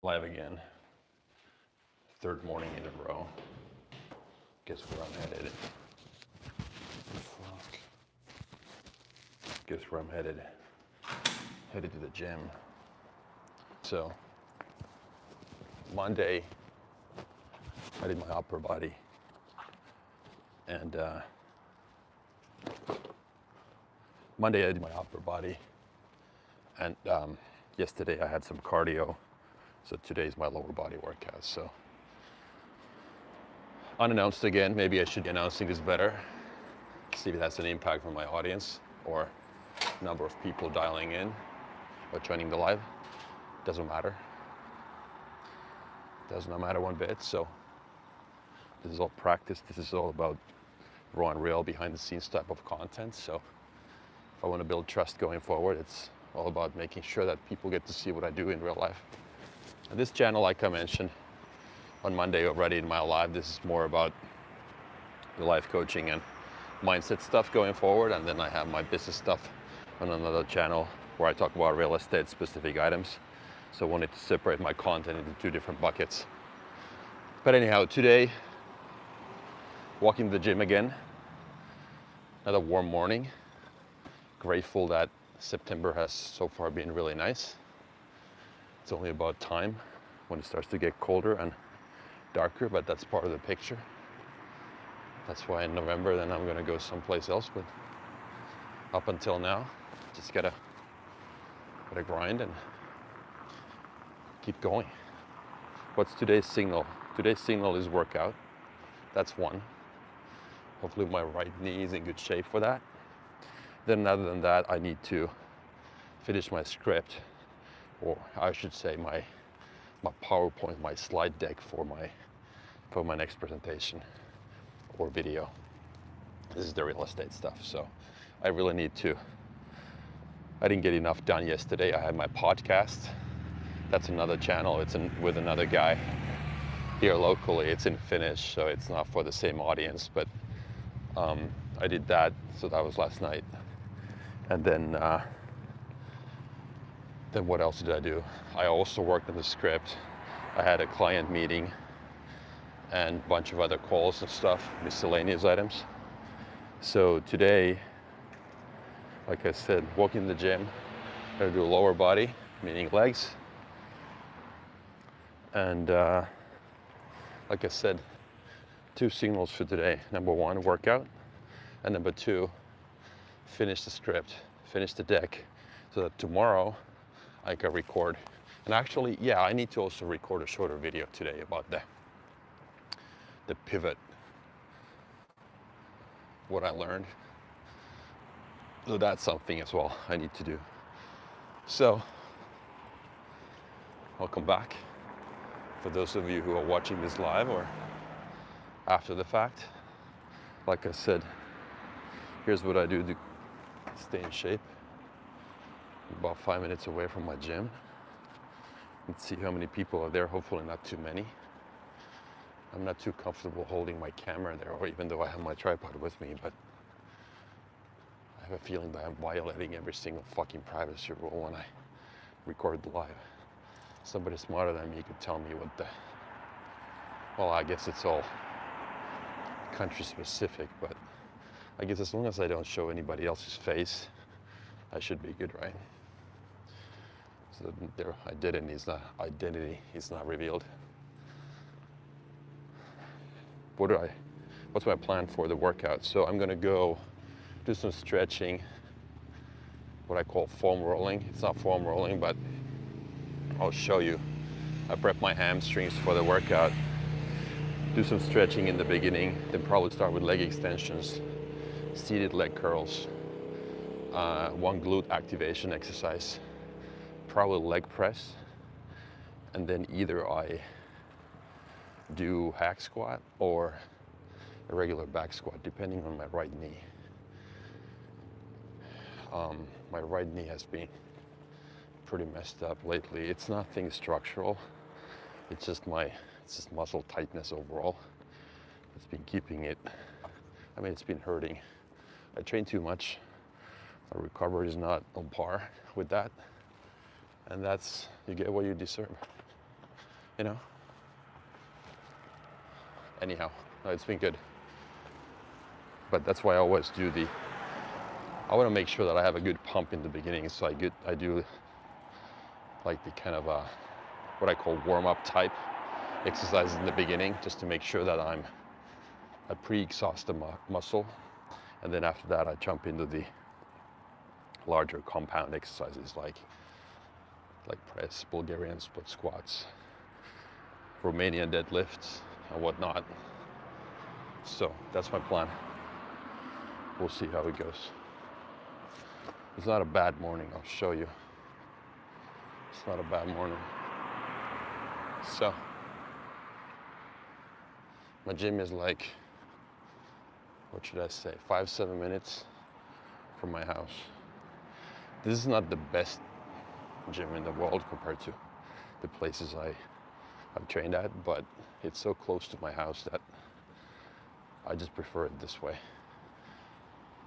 Live again. Third morning in a row. Guess where I'm headed? Fuck. Guess where I'm headed? Headed to the gym. So, Monday, I did my upper body. And Monday, I did my upper body. And yesterday, I had some cardio. So today's my lower body workout. So unannounced again. Maybe I should be announcing this better. See if it has an impact on my audience or number of people dialing in or joining the live. Doesn't matter. Does not matter one bit. So this is all practice. This is all about raw and real, behind the scenes type of content. So if I want to build trust going forward, it's all about making sure that people get to see what I do in real life. And this channel, like I mentioned on Monday already in my live, this is more about the life coaching and mindset stuff going forward. And then I have my business stuff on another channel where I talk about real estate specific items. So I wanted to separate my content into two different buckets. But anyhow, today, walking to the gym again. Another warm morning. Grateful that September has so far been really nice. It's only about time when it starts to get colder and darker, but that's part of the picture. That's why in November then I'm gonna go someplace else, but up until now, just gotta grind and keep going. What's today's signal? Today's signal is workout. That's one. Hopefully my right knee is in good shape for that. Then other than that, I need to finish my script, or I should say my PowerPoint, my slide deck for my next presentation or video. This is the real estate stuff, so I really need to. I didn't get enough done yesterday. I had my podcast. That's another channel. It's with another guy here locally. It's in Finnish, so it's not for the same audience, but I did that, so that was last night. And then what else did I do? I also worked on the script. I had a client meeting and a bunch of other calls and stuff, miscellaneous items. So today, like I said, walking the gym, I'm gonna do a lower body, meaning legs. And like I said, two signals for today. Number one, workout. And number two, finish the script, finish the deck, so that tomorrow I can record. And actually, yeah, I need to also record a shorter video today about the pivot, what I learned. So that's something as well I need to do. So, welcome back. For those of you who are watching this live or after the fact, like I said, here's what I do to stay in shape. About 5 minutes away from my gym. Let's see how many people are there. Hopefully not too many. I'm not too comfortable holding my camera there, or even though I have my tripod with me, but I have a feeling that I'm violating every single fucking privacy rule when I record live. Somebody smarter than me could tell me what well, I guess it's all country specific, but I guess as long as I don't show anybody else's face, I should be good, right? So their identity is not revealed. What's my plan for the workout? So I'm gonna go do some stretching, what I call foam rolling. It's not foam rolling, but I'll show you. I prep my hamstrings for the workout. Do some stretching in the beginning, then probably start with leg extensions, seated leg curls, one glute activation exercise, probably leg press, and then either I do hack squat or a regular back squat, depending on my right knee. My right knee has been pretty messed up lately. It's nothing structural. It's just muscle tightness overall. It's been keeping it. I mean, it's been hurting. I train too much. My recovery is not on par with that. And that's, you get what you deserve. you know. Anyhow, no, it's been good. But that's why I always do I want to make sure that I have a good pump in the beginning, so I do like the kind of what I call warm-up type exercises in the beginning, just to make sure that I pre-exhaust the muscle, and then after that I jump into the larger compound exercises like press, Bulgarian split squats, Romanian deadlifts, and whatnot. So that's my plan. We'll see how it goes. It's not a bad morning, I'll show you. It's not a bad morning. So, my gym is like, what should I say, 5-7 minutes from my house. This is not the best gym in the world compared to the places I've trained at, but it's so close to my house that I just prefer it this way.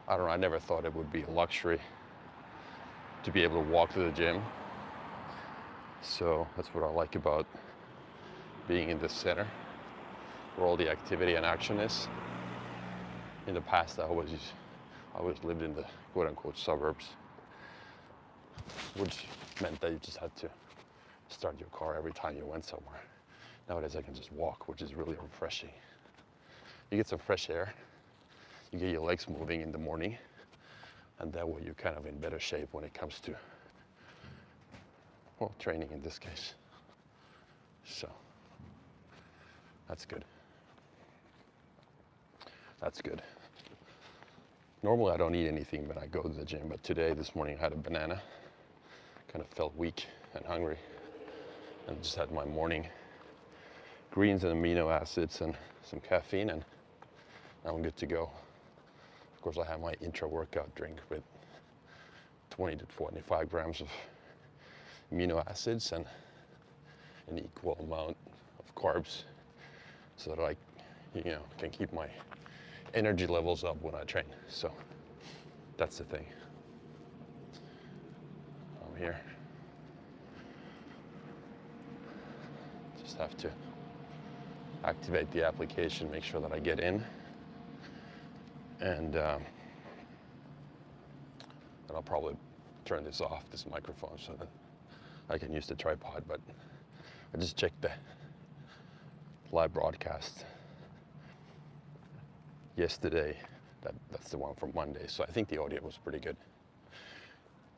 I don't know, I never thought it would be a luxury to be able to walk to the gym. So that's what I like about being in this center, where all the activity and action is. In the past, I always lived in the quote-unquote suburbs, which meant that you just had to start your car every time you went somewhere. Nowadays, I can just walk, which is really refreshing. You get some fresh air, you get your legs moving in the morning, and that way you're kind of in better shape when it comes to, well, training in this case. So, that's good. That's good. Normally I don't eat anything when I go to the gym, but this morning I had a banana. Kind of felt weak and hungry, and just had my morning greens and amino acids and some caffeine, and now I'm good to go. Of course, I have my intra-workout drink with 20 to 25 grams of amino acids and an equal amount of carbs, so that I, can keep my energy levels up when I train. So that's the thing. I'm here. Just have to activate the application, make sure that I get in, and I'll probably turn this off, this microphone, so that I can use the tripod. But I just checked the live broadcast yesterday. That's the one from Monday, so I think the audio was pretty good.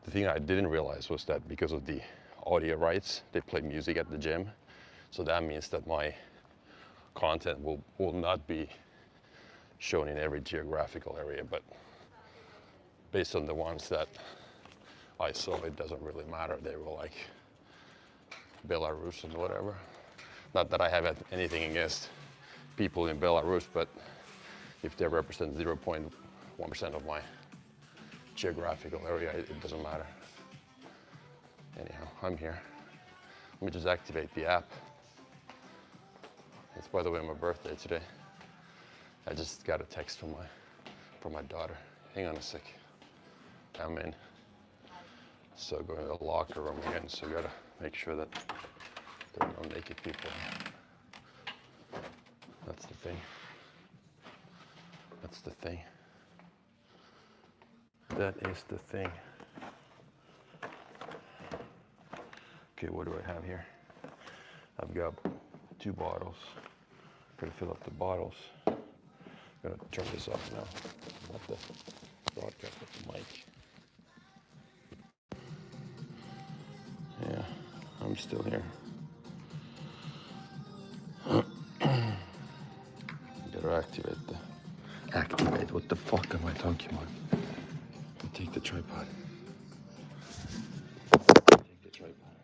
The thing I didn't realize was that because of the audio rights, they play music at the gym, so that means that my content will not be shown in every geographical area, but based on the ones that I saw, it doesn't really matter. They were like Belarus and whatever. Not that I have anything against people in Belarus, but if they represent 0.1% of my geographical area, it doesn't matter. Anyhow, I'm here. Let me just activate the app. It's, by the way, my birthday today. I just got a text from my daughter. Hang on a sec. I'm in. So going to the locker room again, so gotta make sure that there are no naked people. That's the thing. That's the thing. That is the thing. Okay, what do I have here? I've got 2 bottles. I'm gonna fill up the bottles. I'm gonna turn this off now. Not the broadcast, but the mic. Yeah, I'm still here. Gotta activate, what the fuck am I talking about? Take the tripod. Take the tripod.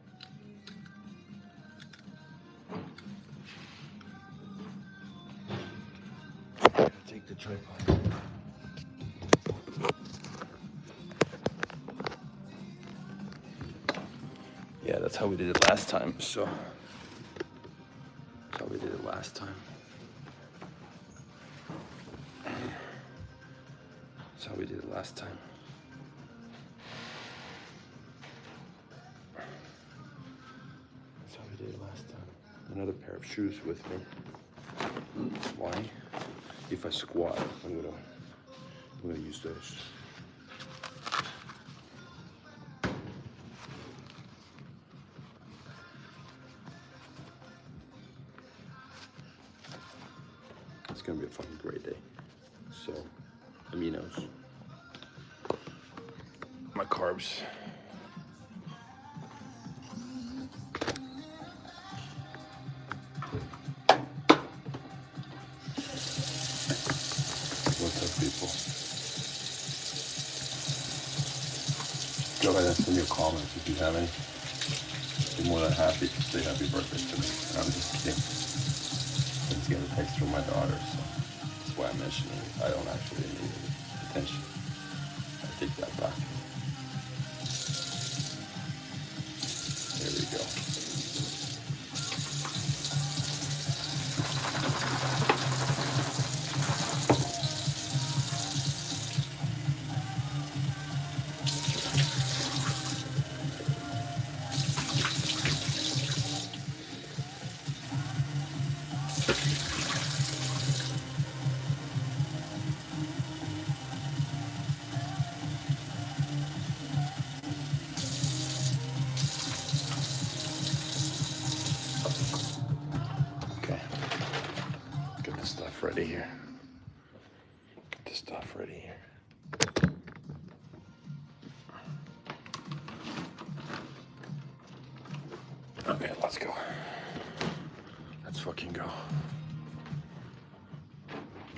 Take the tripod. Yeah, that's how we did it last time, so. That's how we did it last time. That's how we did it last time. That's how we did it last time. another pair of shoes with me. Why? If I squat, I'm gonna use those. It's gonna be a fucking great day. So, aminos. My carbs. What's up, people? Go ahead and send me a comment if you have any. I'd be more than happy to say happy birthday to me. I'm just kidding. I just get a text from my daughter, so that's why I'm mentioning it. I don't actually need any attention. I take that back. There we go. Ready here. Get the stuff ready here. Okay, let's go. Let's fucking go.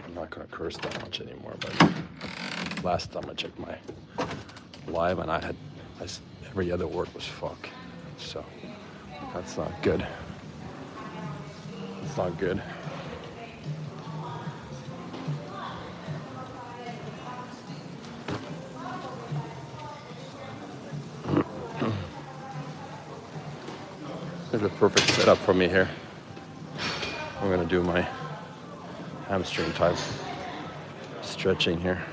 I'm not gonna curse that much anymore, but last time I checked my live and every other word was fuck. So that's not good. It's not good. This is the perfect setup for me here. I'm gonna do my hamstring type stretching here.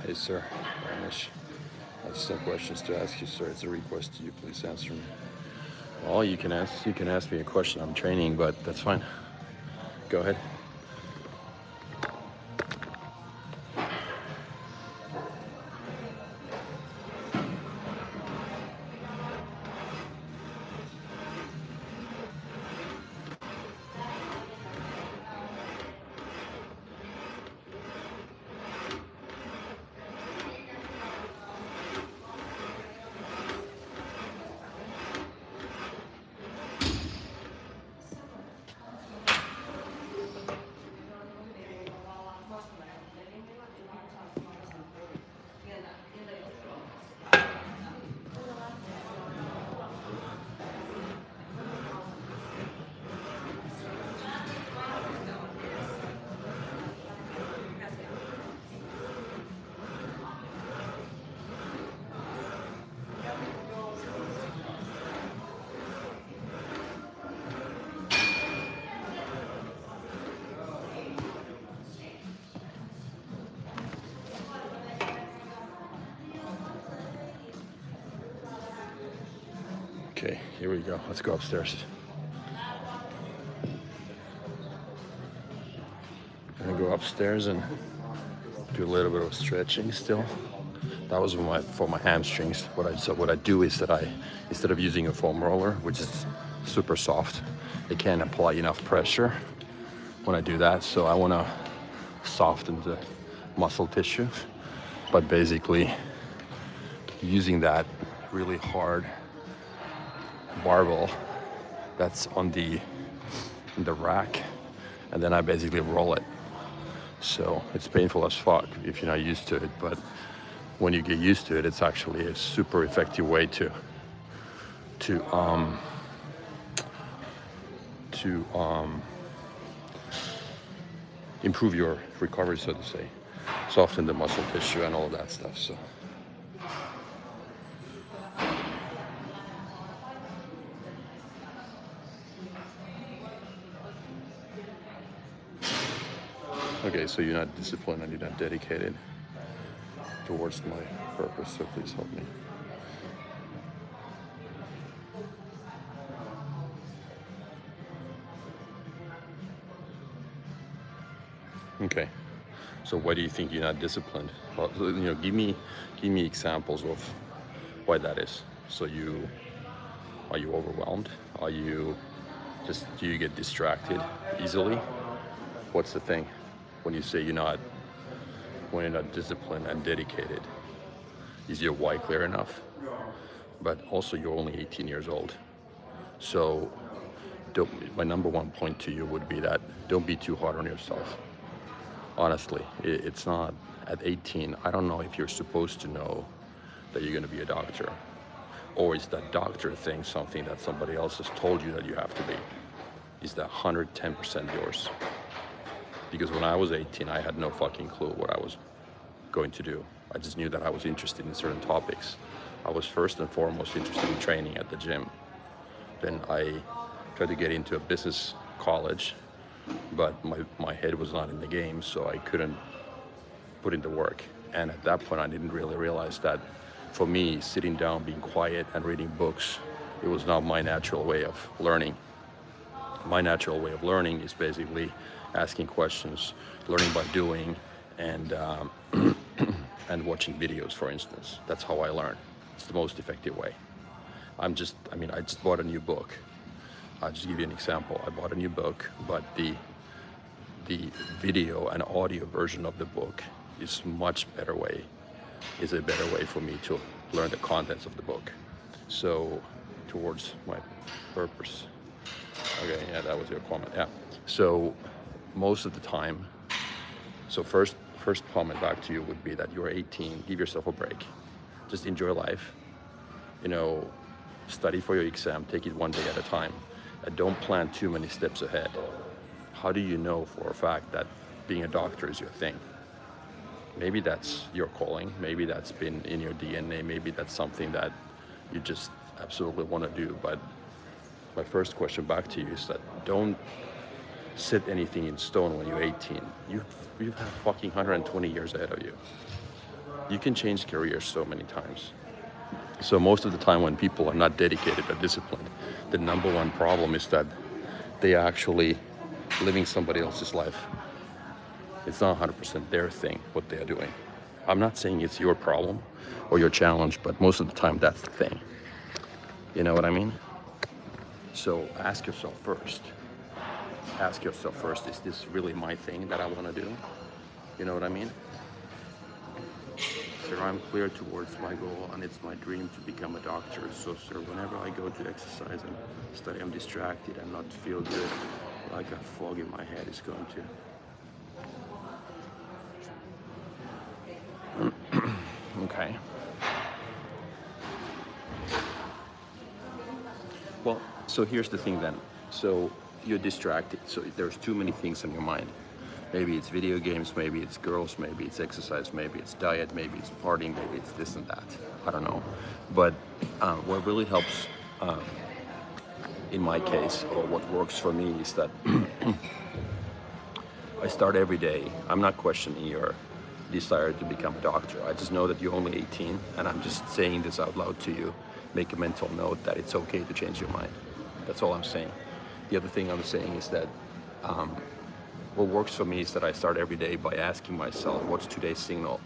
Hey, sir. Ramesh. I have some questions to ask you, sir. It's a request to you. Please answer me. Well, you can ask me a question. I'm training, but that's fine. Go ahead. Okay, here we go. Let's go upstairs. I'm gonna go upstairs and do a little bit of stretching still. That was for my hamstrings. What I do is that instead of using a foam roller, which is super soft, it can't apply enough pressure when I do that. So I want to soften the muscle tissue, but basically using that really hard barbell that's on the rack, and then I basically roll it. So it's painful as fuck if you're not used to it, but when you get used to it, it's actually a super effective way to improve your recovery, so to say, soften the muscle tissue and all of that stuff. So okay, so you're not disciplined and you're not dedicated towards my purpose, so please help me. Okay, so why do you think you're not disciplined? Well, give me examples of why that is. So are you overwhelmed? Do you get distracted easily? What's the thing when you say when you're not disciplined and dedicated? Is your why clear enough? But also you're only 18 years old. So my number one point to you would be that don't be too hard on yourself. Honestly, it's not at 18. I don't know if you're supposed to know that you're going to be a doctor, or is that doctor thing something that somebody else has told you that you have to be? Is that 110% yours? Because when I was 18, I had no fucking clue what I was going to do. I just knew that I was interested in certain topics. I was first and foremost interested in training at the gym. Then I tried to get into a business college, but my head was not in the game, so I couldn't put in the work. And at that point, I didn't really realize that for me, sitting down, being quiet and reading books, it was not my natural way of learning. My natural way of learning is basically asking questions, learning by doing, and and watching videos, for instance. That's how I learn. It's the most effective way. I just bought a new book. I'll just give you an example. I bought a new book, but the video and audio version of the book is a better way for me to learn the contents of the book. So towards my purpose. Okay, yeah, that was your comment. Yeah. So most of the time, so first comment back to you would be that you're 18, give yourself a break. Just enjoy life. Study for your exam, take it one day at a time. And don't plan too many steps ahead. How do you know for a fact that being a doctor is your thing? Maybe that's your calling, maybe that's been in your DNA, maybe that's something that you just absolutely want to do. But my first question back to you is that don't set anything in stone when you're 18. You have fucking 120 years ahead of you. You can change careers so many times. So most of the time when people are not dedicated or disciplined, the number one problem is that they are actually living somebody else's life. It's not 100% their thing, what they are doing. I'm not saying it's your problem or your challenge, but most of the time that's the thing. You know what I mean? So ask yourself first, is this really my thing that I want to do? You know what I mean? Sir, I'm clear towards my goal, and it's my dream to become a doctor. So, sir, whenever I go to exercise and study, I'm distracted and not feel good, like a fog in my head is going to. Okay. Well, so here's the thing then. So you're distracted. So there's too many things in your mind. Maybe it's video games, maybe it's girls, maybe it's exercise, maybe it's diet, maybe it's partying, maybe it's this and that. I don't know. But what really helps in my case, or what works for me, is that I start every day. I'm not questioning your desire to become a doctor. I just know that you're only 18, and I'm just saying this out loud to you. make a mental note that it's okay to change your mind. That's all I'm saying. The other thing I'm saying is that what works for me is that I start every day by asking myself, what's today's signal?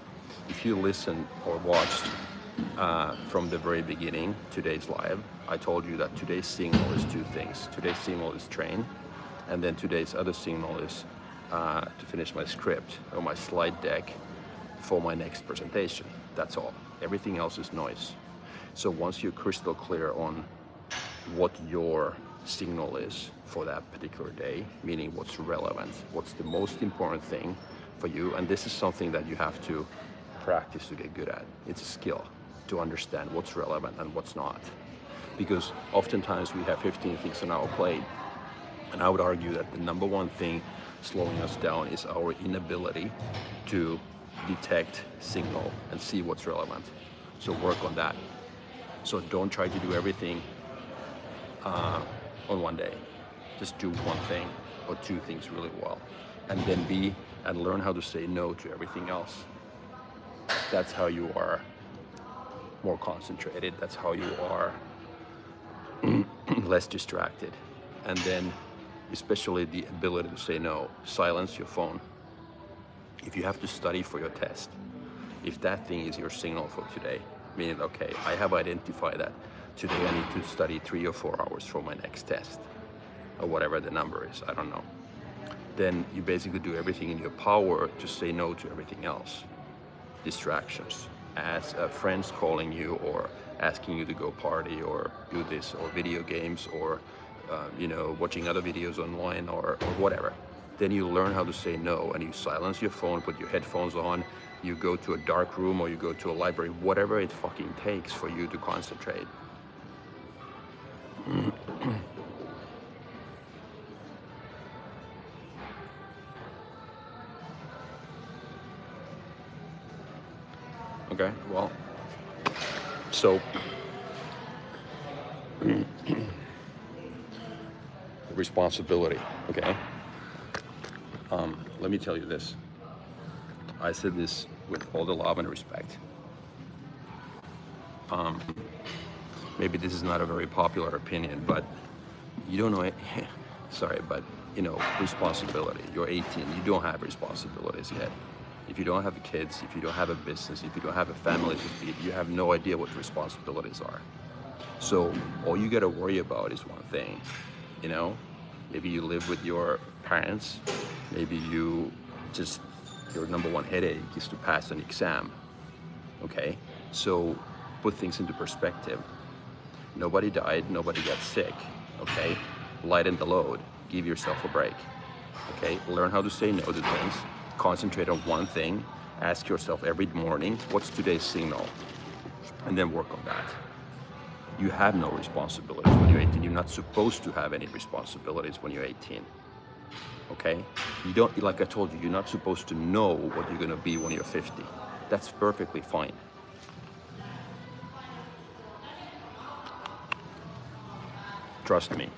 If you listen or watched from the very beginning, today's live, I told you that today's signal is two things. Today's signal is train, and then today's other signal is to finish my script or my slide deck for my next presentation. That's all. Everything else is noise. So once you're crystal clear on what your signal is for that particular day, meaning what's relevant, what's the most important thing for you, and this is something that you have to practice to get good at. It's a skill to understand what's relevant and what's not. Because oftentimes we have 15 things on our plate, and I would argue that the number one thing slowing us down is our inability to detect signal and see what's relevant. So work on that. So don't try to do everything on one day. Just do one thing or two things really well, and then learn how to say no to everything else. That's how you are more concentrated. That's how you are less distracted. And then especially the ability to say no. Silence your phone. If you have to study for your test, if that thing is your signal for today, meaning, okay, I have identified that today I need to study 3 or 4 hours for my next test, or whatever the number is, I don't know. Then you basically do everything in your power to say no to everything else. Distractions, as friends calling you or asking you to go party or do this, or video games, or watching other videos online, or whatever. Then you learn how to say no, and you silence your phone, put your headphones on, you go to a dark room, or you go to a library, whatever it fucking takes for you to concentrate. Okay, well, so responsibility, okay? Let me tell you this. I said this with all the love and respect. Maybe this is not a very popular opinion, but you don't know it. Sorry, but responsibility. You're 18, you don't have responsibilities yet. If you don't have kids, if you don't have a business, if you don't have a family to feed, you have no idea what responsibilities are. So all you gotta worry about is one thing, Maybe you live with your parents, maybe your number one headache is to pass an exam, okay? So put things into perspective. Nobody died, nobody got sick, okay? Lighten the load, give yourself a break, okay? Learn how to say no to things, concentrate on one thing, ask yourself every morning, what's today's signal? And then work on that. You have no responsibilities when you're 18. You're not supposed to have any responsibilities when you're 18, okay? You don't, like I told you, you're not supposed to know what you're gonna be when you're 50. That's perfectly fine. Trust me.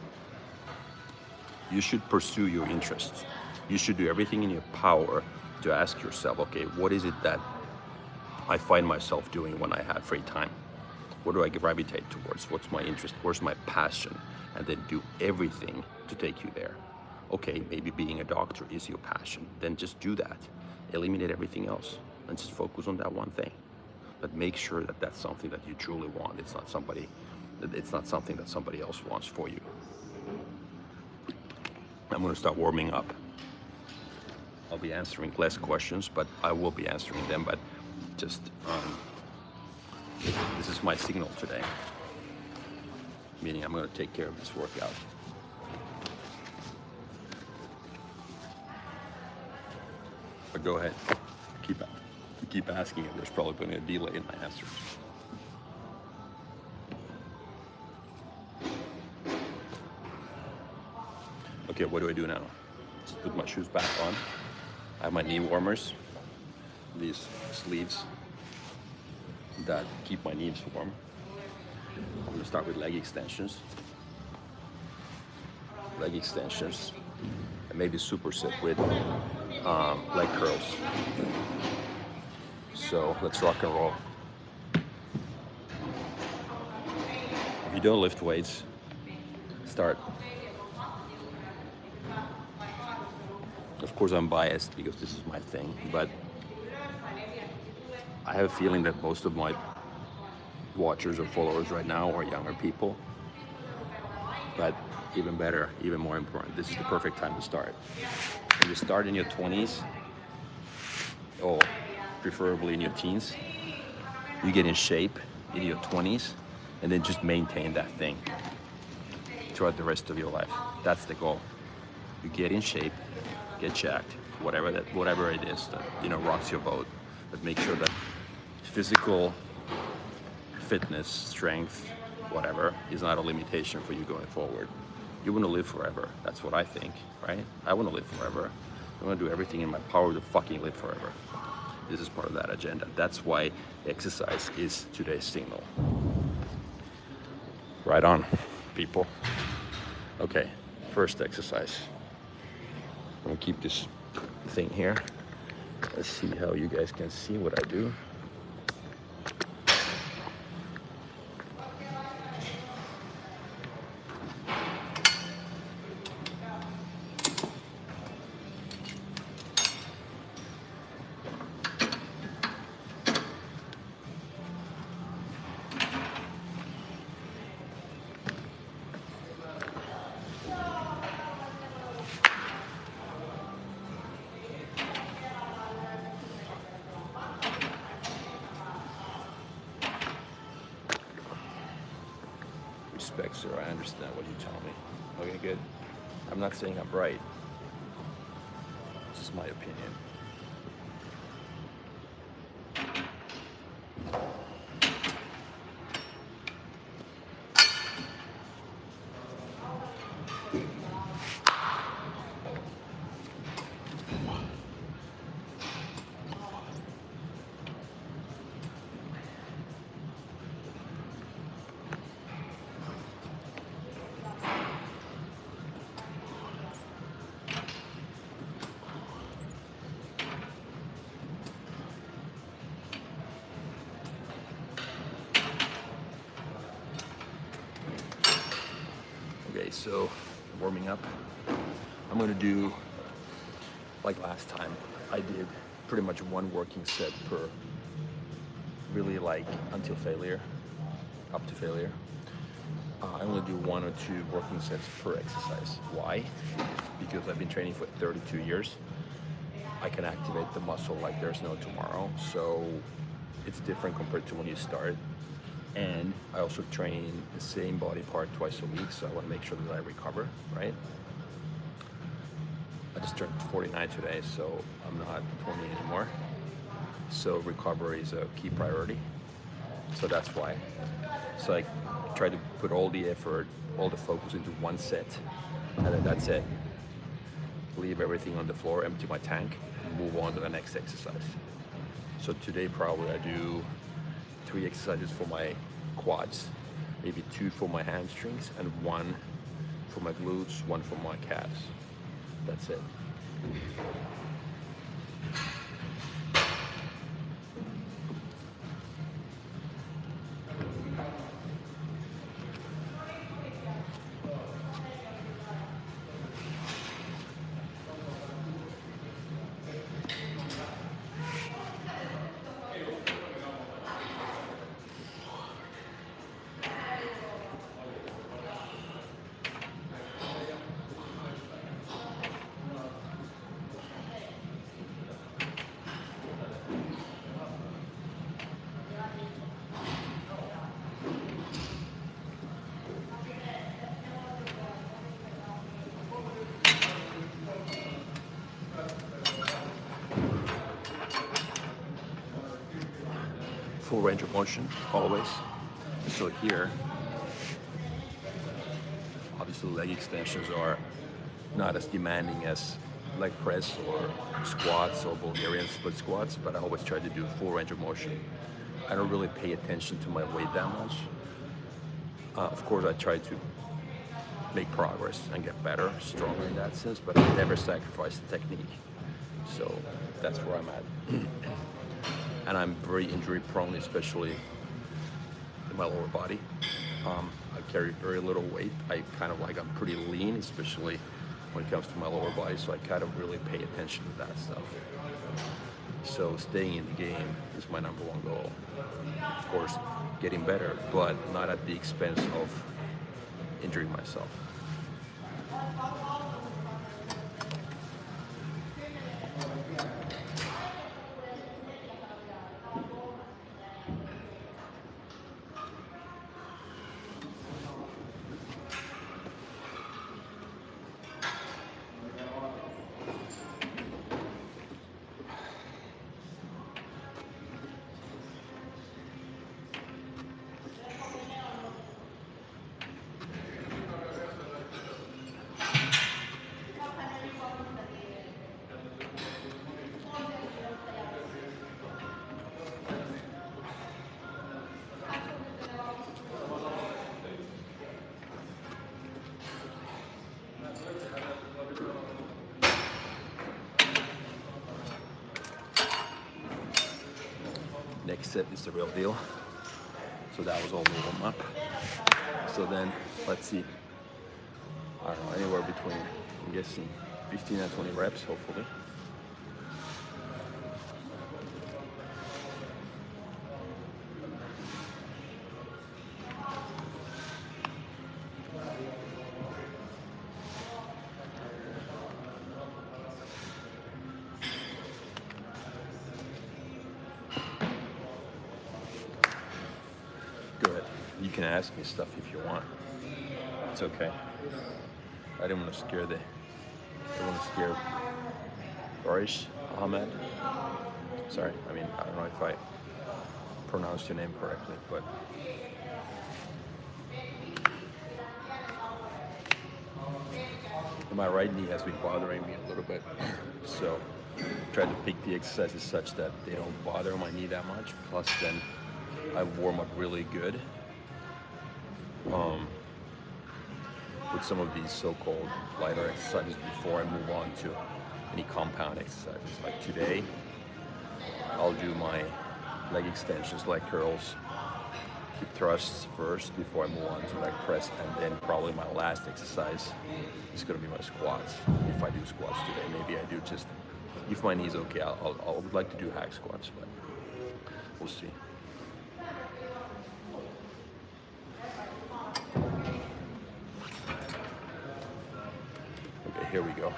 You should pursue your interests. You should do everything in your power to ask yourself, okay, what is it that I find myself doing when I have free time? What do I gravitate towards? What's my interest? Where's my passion? And then do everything to take you there. Okay, maybe being a doctor is your passion. Then just do that. Eliminate everything else and just focus on that one thing. But make sure that that's something that you truly want. It's not something that somebody else wants for you. I'm gonna start warming up. I'll be answering less questions, but I will be answering them, but just, this is my signal today, meaning I'm going to take care of this workout. But go ahead, keep asking it. There's probably going to be a delay in my answers. Okay, what do I do now? Just put my shoes back on. I have my knee warmers, these sleeves that keep my knees warm. I'm gonna start with leg extensions, and maybe superset with leg curls. So let's rock and roll. If you don't lift weights, start. Of course, I'm biased because this is my thing, but I have a feeling that most of my watchers or followers right now are younger people. But even better, even more important, this is the perfect time to start. When you start in your 20s, or preferably in your teens, you get in shape in your 20s, and then just maintain that thing throughout the rest of your life. That's the goal. You get in shape, get jacked, whatever it is that rocks your boat. But make sure that physical fitness, strength, whatever, is not a limitation for you going forward. You want to live forever. That's what I think, right? I want to live forever. I want to do everything in my power to fucking live forever. This is part of that agenda. That's why exercise is today's signal. Right on, people. Okay, first exercise. I'm gonna keep this thing here. Let's see how you guys can see what I do. Respect, sir. I understand what you tell me. Okay, good. I'm not saying I'm right. This is my opinion. Okay, so warming up. I'm gonna do, like last time, I did pretty much one working set per, really like until failure, up to failure. I'm gonna do 1 or 2 working sets per exercise. Why? Because I've been training for 32 years. I can activate the muscle like there's no tomorrow. So it's different compared to when you start. And I also train the same body part twice a week, so I want to make sure that I recover, right? I just turned 49 today, so I'm not 20 anymore. So recovery is a key priority. So that's why. So I try to put all the effort, all the focus into one set, and then that's it. Leave everything on the floor, empty my tank, and move on to the next exercise. So today probably I do 3 exercises for my quads, maybe 2 for my hamstrings, and 1 for my glutes, 1 for my calves. That's it. Full range of motion, always. So here, obviously leg extensions are not as demanding as leg press or squats or Bulgarian split squats, but I always try to do full range of motion. I don't really pay attention to my weight that much. Of course, I try to make progress and get better, stronger in that sense, but I never sacrifice the technique. So that's where I'm at. And I'm very injury prone, especially in my lower body. I carry very little weight. I'm pretty lean, especially when it comes to my lower body, so I kind of really pay attention to that stuff. So staying in the game is my number one goal. Of course, getting better, but not at the expense of injuring myself. Next set is the real deal. So that was all the warm up. So then let's see. I don't know, anywhere between, I'm guessing 15 and 20 reps, hopefully. Go ahead. You can ask me stuff if you want. It's okay. I didn't want to scare Barish Ahmed. Sorry, I don't know if I pronounced your name correctly, but my right knee has been bothering me a little bit, so I try to pick the exercises such that they don't bother my knee that much. Plus, then I warm up really good with some of these so-called lighter exercises before I move on to any compound exercises. Like today, I'll do my leg extensions, leg curls, hip thrusts first before I move on to leg press, and then probably my last exercise is going to be my squats. If I do squats today, maybe I do just, if my knee's okay, I would like to do hack squats, but we'll see. Okay, here we go.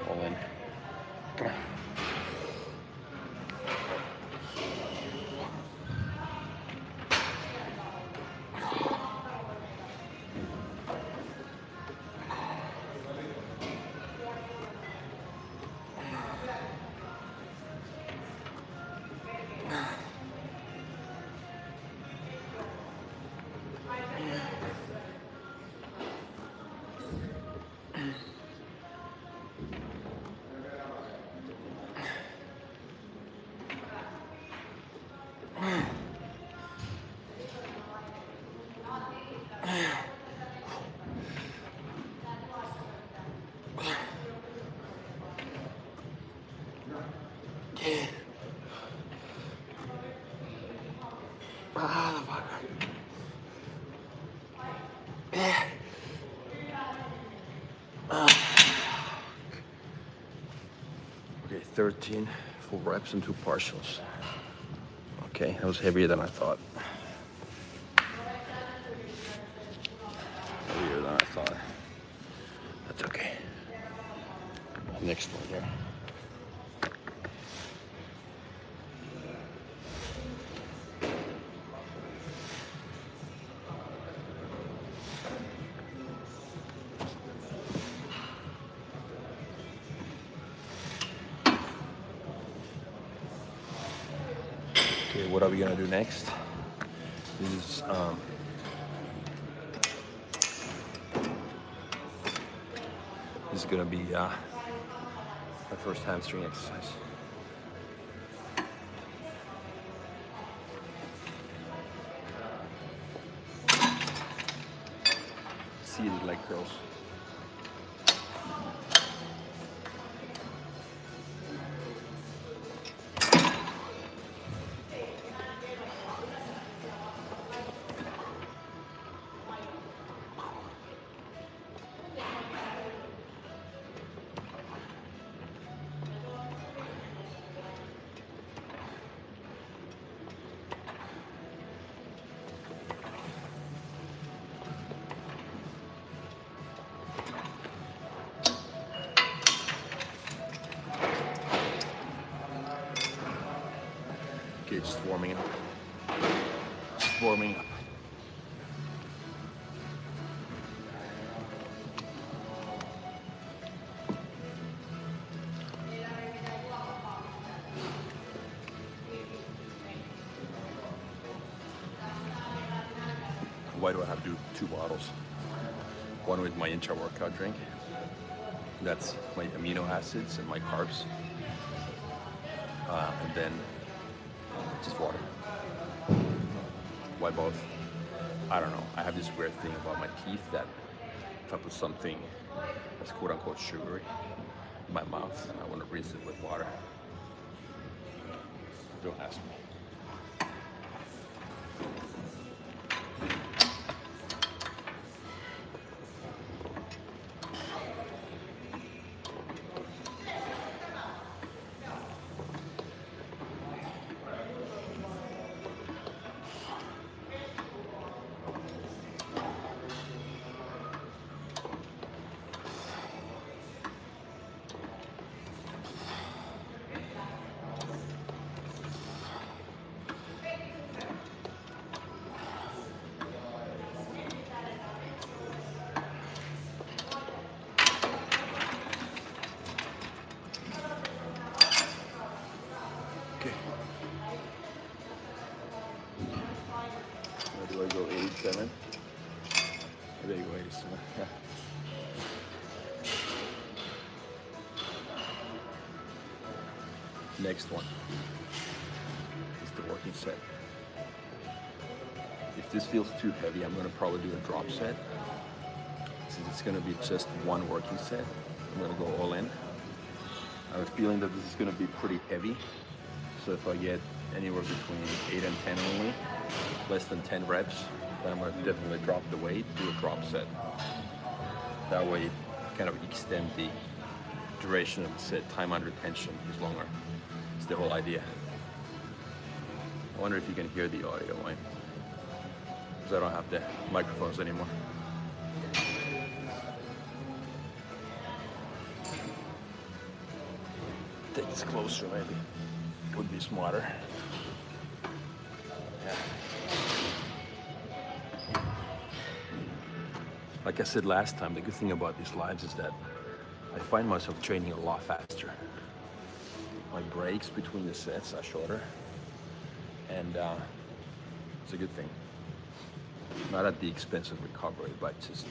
All in. Come on. Okay, 13 full reps and 2 partials. Okay, that was heavier than I thought. Heavier than I thought. That's okay. Next one here. Okay, what are we gonna do next? This is gonna be my first hamstring exercise. Seated leg curls. Okay, just warming up. Just warming up. Why do I have to do 2 bottles? One with my intra-workout drink. That's my amino acids and my carbs. And then just water. Why both? I don't know. I have this weird thing about my teeth that if I put something that's quote unquote sugary in my mouth, I want to rinse it with water. Don't ask me. Where do I go? 87? There you go, 87. Yeah. Next one is the working set. If this feels too heavy, I'm going to probably do a drop set. Since it's going to be just one working set, I'm going to go all in. I have a feeling that this is going to be pretty heavy. So if I get anywhere between 8 and 10 only, less than 10 reps, then I'm going to definitely drop the weight, do a drop set. That way, kind of extend the duration of the set. Time under tension is longer. It's the whole idea. I wonder if you can hear the audio, right? Because I don't have the microphones anymore. Take this closer, maybe. Would be smarter. Yeah. Like I said last time, the good thing about these lives is that I find myself training a lot faster. My breaks between the sets are shorter, and it's a good thing. Not at the expense of recovery, but just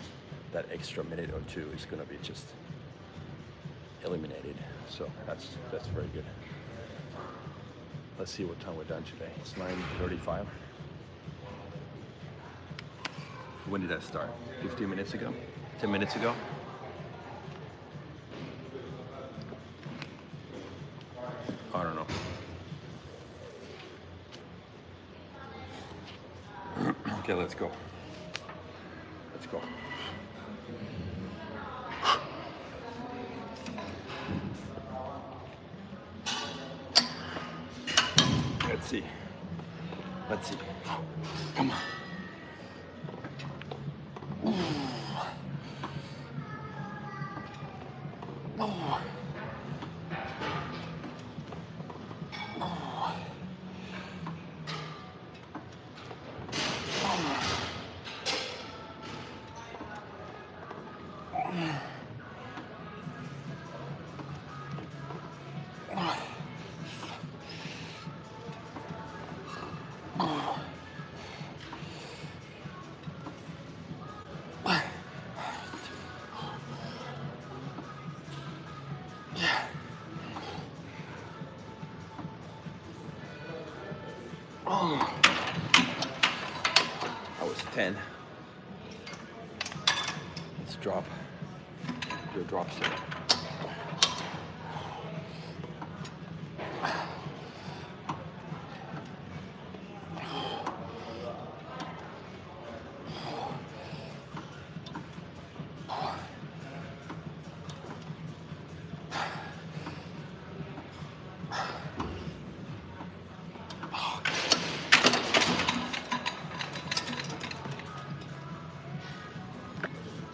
that extra minute or two is going to be just eliminated. So that's very good. Let's see what time we're done today. It's 9:35. When did I start? 15 minutes ago? 10 minutes ago? I don't know. Okay, let's go. Let's go. Let's see. Let's see. Come on. Oh. That was 10. Let's drop. Do a drop set.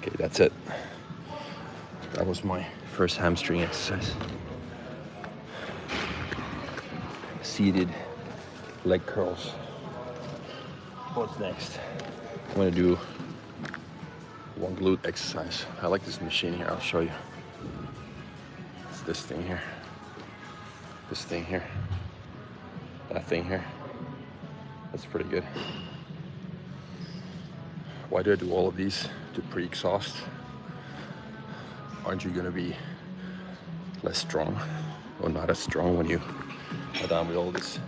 Okay, that's it. That was my first hamstring exercise. Seated leg curls. What's next? I'm gonna do one glute exercise. I like this machine here. I'll show you. It's this thing here. This thing here. That thing here. That's pretty good. Why do I do all of these? To pre-exhaust. Aren't you gonna be less strong or not as strong when you are done with all this?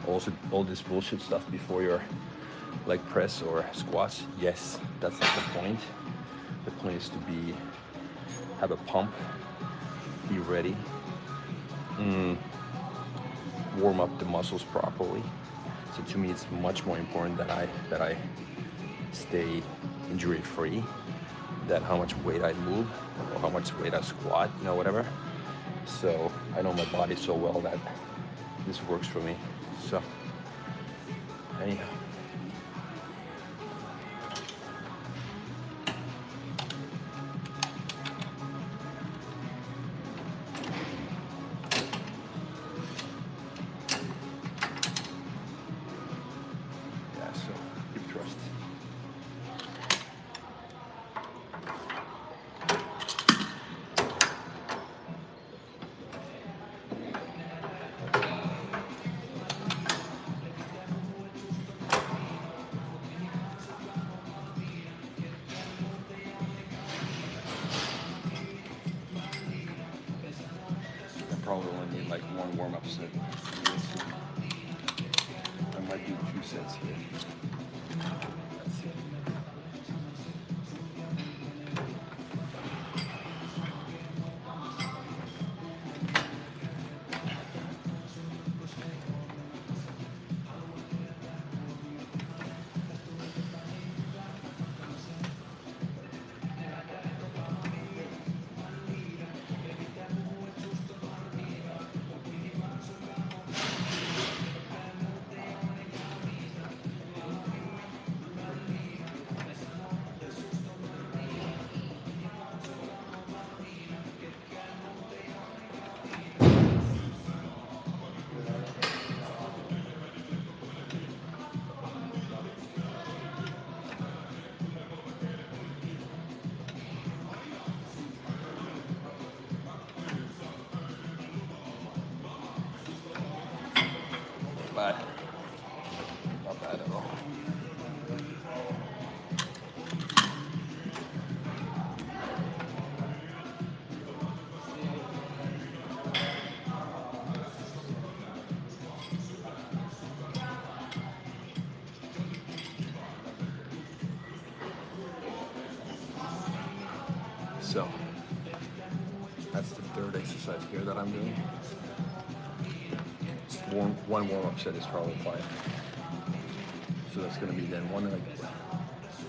Also, all this bullshit stuff before your leg press or squats? Yes, that's not the point. The point is to have a pump, be ready, warm up the muscles properly. So to me, it's much more important that I stay injury-free than how much weight I move or how much weight I squat, you know, whatever. So I know my body so well that this works for me. So anyhow. Probably only need like one warm-up set. I might do 2 sets here. Let's see. But not bad at all. So that's the third exercise here that I'm doing. One warm-up set is probably fine. So that's going to be then one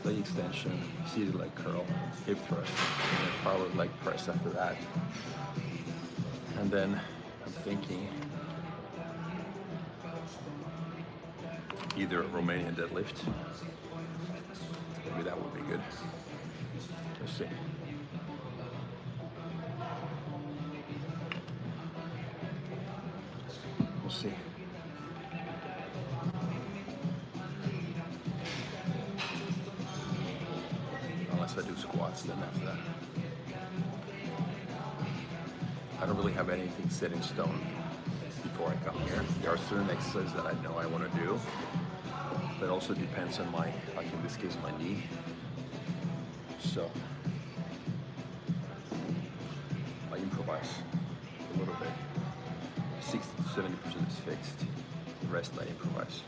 leg extension, seated leg curl, hip thrust, and then probably leg press after that. And then I'm thinking either a Romanian deadlift. Maybe that would be good. Let's see. We'll see. Unless I do squats then after that. I don't really have anything set in stone before I come here. There are certain exercises that I know I want to do. That also depends on like in this case, my knee. So I improvise a little bit. 60 to 70% is fixed. The rest I improvise.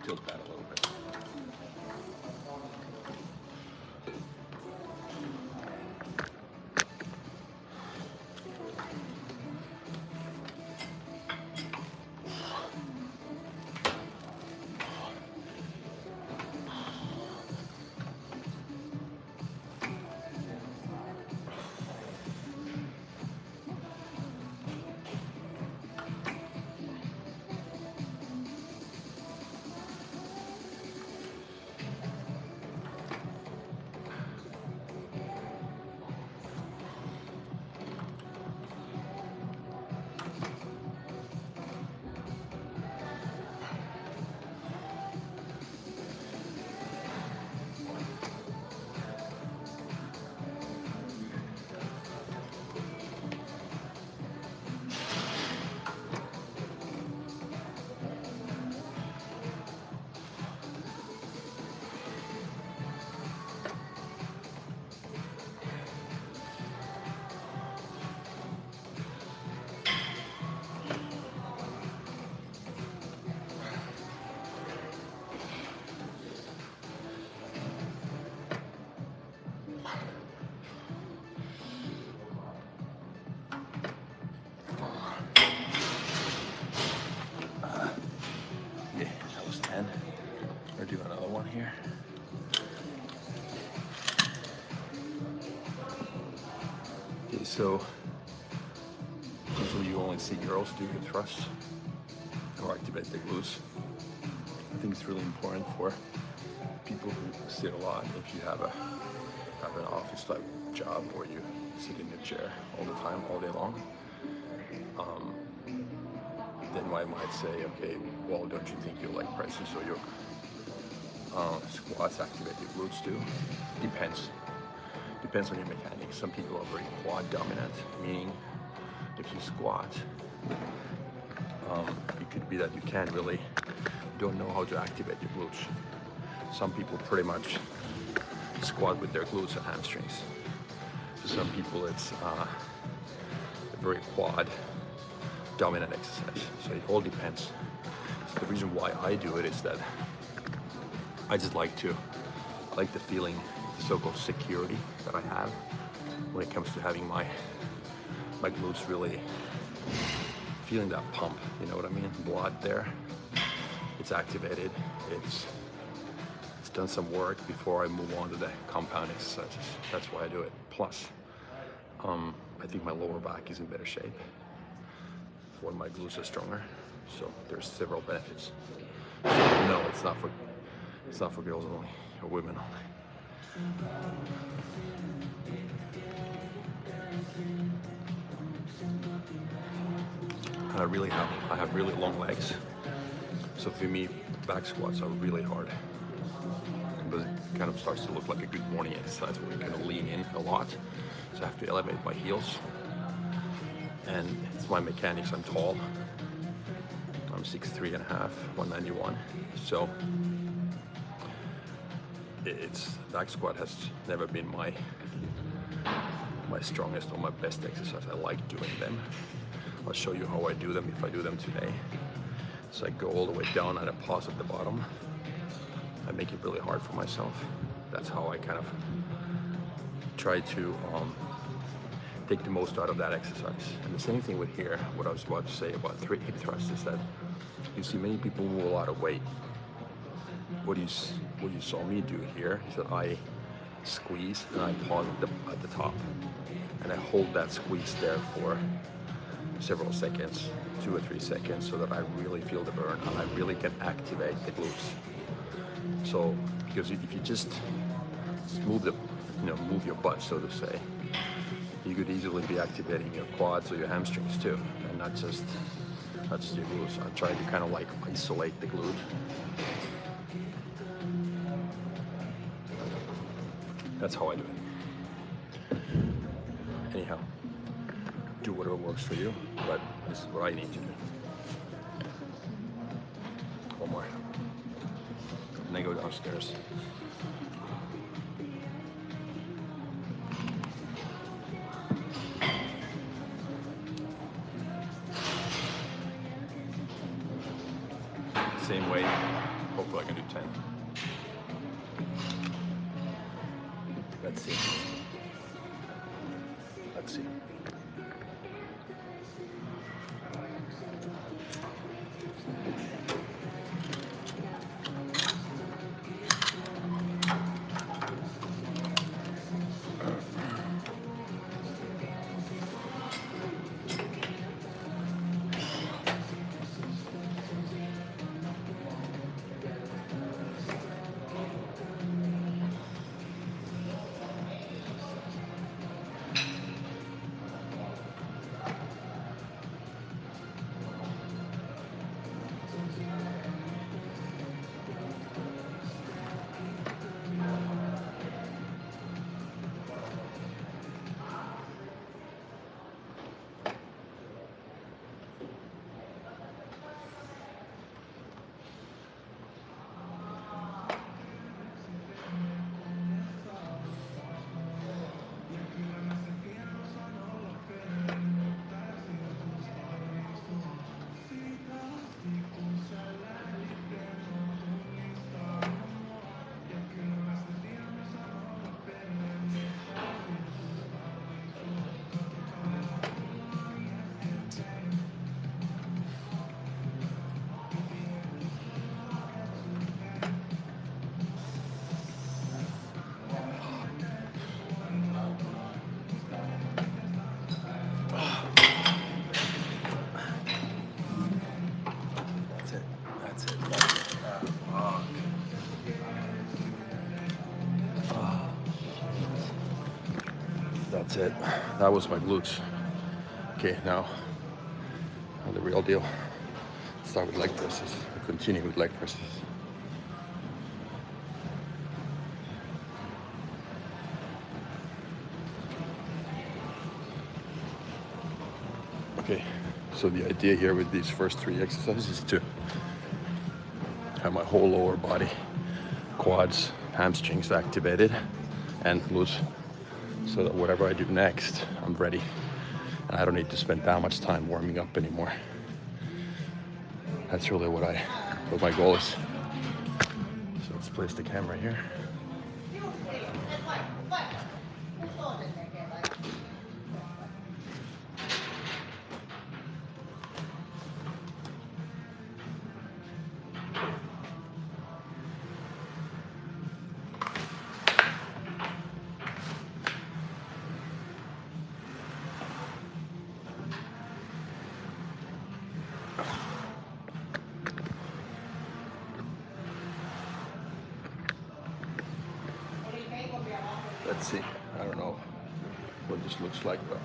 Tilt that a little bit. So usually you only see girls do hip thrusts or activate the glutes. I think it's really important for people who sit a lot. If you have an office type job where you sit in a chair all the time, all day long, then I might say, okay, well, don't you think your leg presses or your squats activate your glutes too? Depends. Depends on your mechanics. Some people are very quad dominant, meaning if you squat, it could be that you don't know how to activate your glutes. Some people pretty much squat with their glutes and hamstrings. For some people it's a very quad dominant exercise. So it all depends. So the reason why I do it is that I just like the feeling, the so-called security that I have when it comes to having my glutes really feeling that pump, you know what I mean? Blood there, it's activated, it's done some work before I move on to the compound exercises. That's why I do it. Plus, I think my lower back is in better shape when my glutes are stronger. So there's several benefits. So no, it's not for girls only or women only. And I have really long legs. So for me, back squats are really hard. But it kind of starts to look like a good morning exercise where you kind of lean in a lot. So I have to elevate my heels. And it's my mechanics. I'm tall. I'm 6'3" and a half, 191. So back squat has never been my strongest or my best exercise. I like doing them. I'll show you how I do them if I do them today. So I go all the way down and I pause at the bottom. I make it really hard for myself. That's how I kind of try to take the most out of that exercise. And the same thing with here, what I was about to say about hip thrust is that you see many people move a lot of weight. What you saw me do here is that I squeeze and I pause at the top. And I hold that squeeze there for several seconds, 2 or 3 seconds, so that I really feel the burn and I really can activate the glutes. So, because if you just move your butt, so to say, you could easily be activating your quads or your hamstrings too, and not just your glutes. I try to kind of like isolate the glute. That's how I do it. Anyhow, do whatever works for you, but this is what I need to do. One more. And then go downstairs. Same weight. Hopefully I can do 10. Let's see. Let's see. That's it. That's it. Ah, fuck. That's it. That was my glutes. Okay, now the real deal. Start with leg presses. Continue with leg presses. Okay, so the idea here with these first 3 exercises is to have my whole lower body, quads, hamstrings activated and loose, so that whatever I do next, I'm ready. And I don't need to spend that much time warming up anymore. That's really what my goal is. So let's place the camera here. Let's see. I don't know what this looks like, but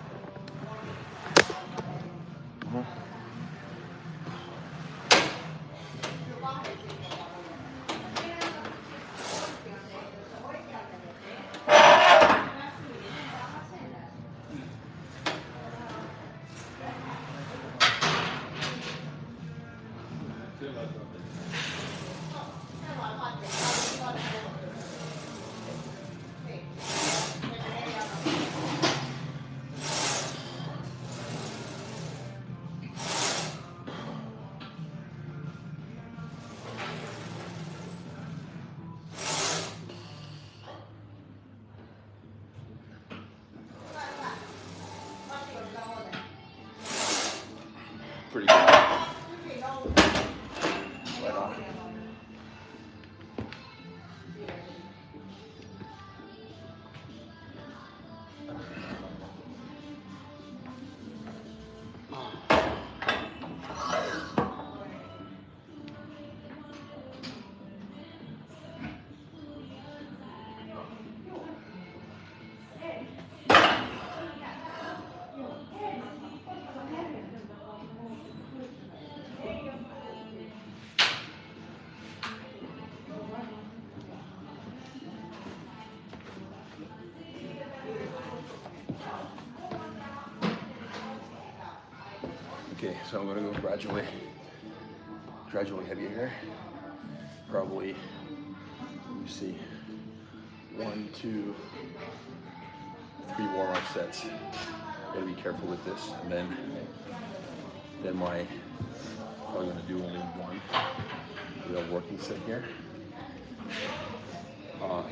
pretty good. Right on. Okay, so I'm gonna go gradually heavier here. Probably, let me see, 1, 2, 3 warm-up sets. Gotta be careful with this, and then probably gonna do only 1 real working set here.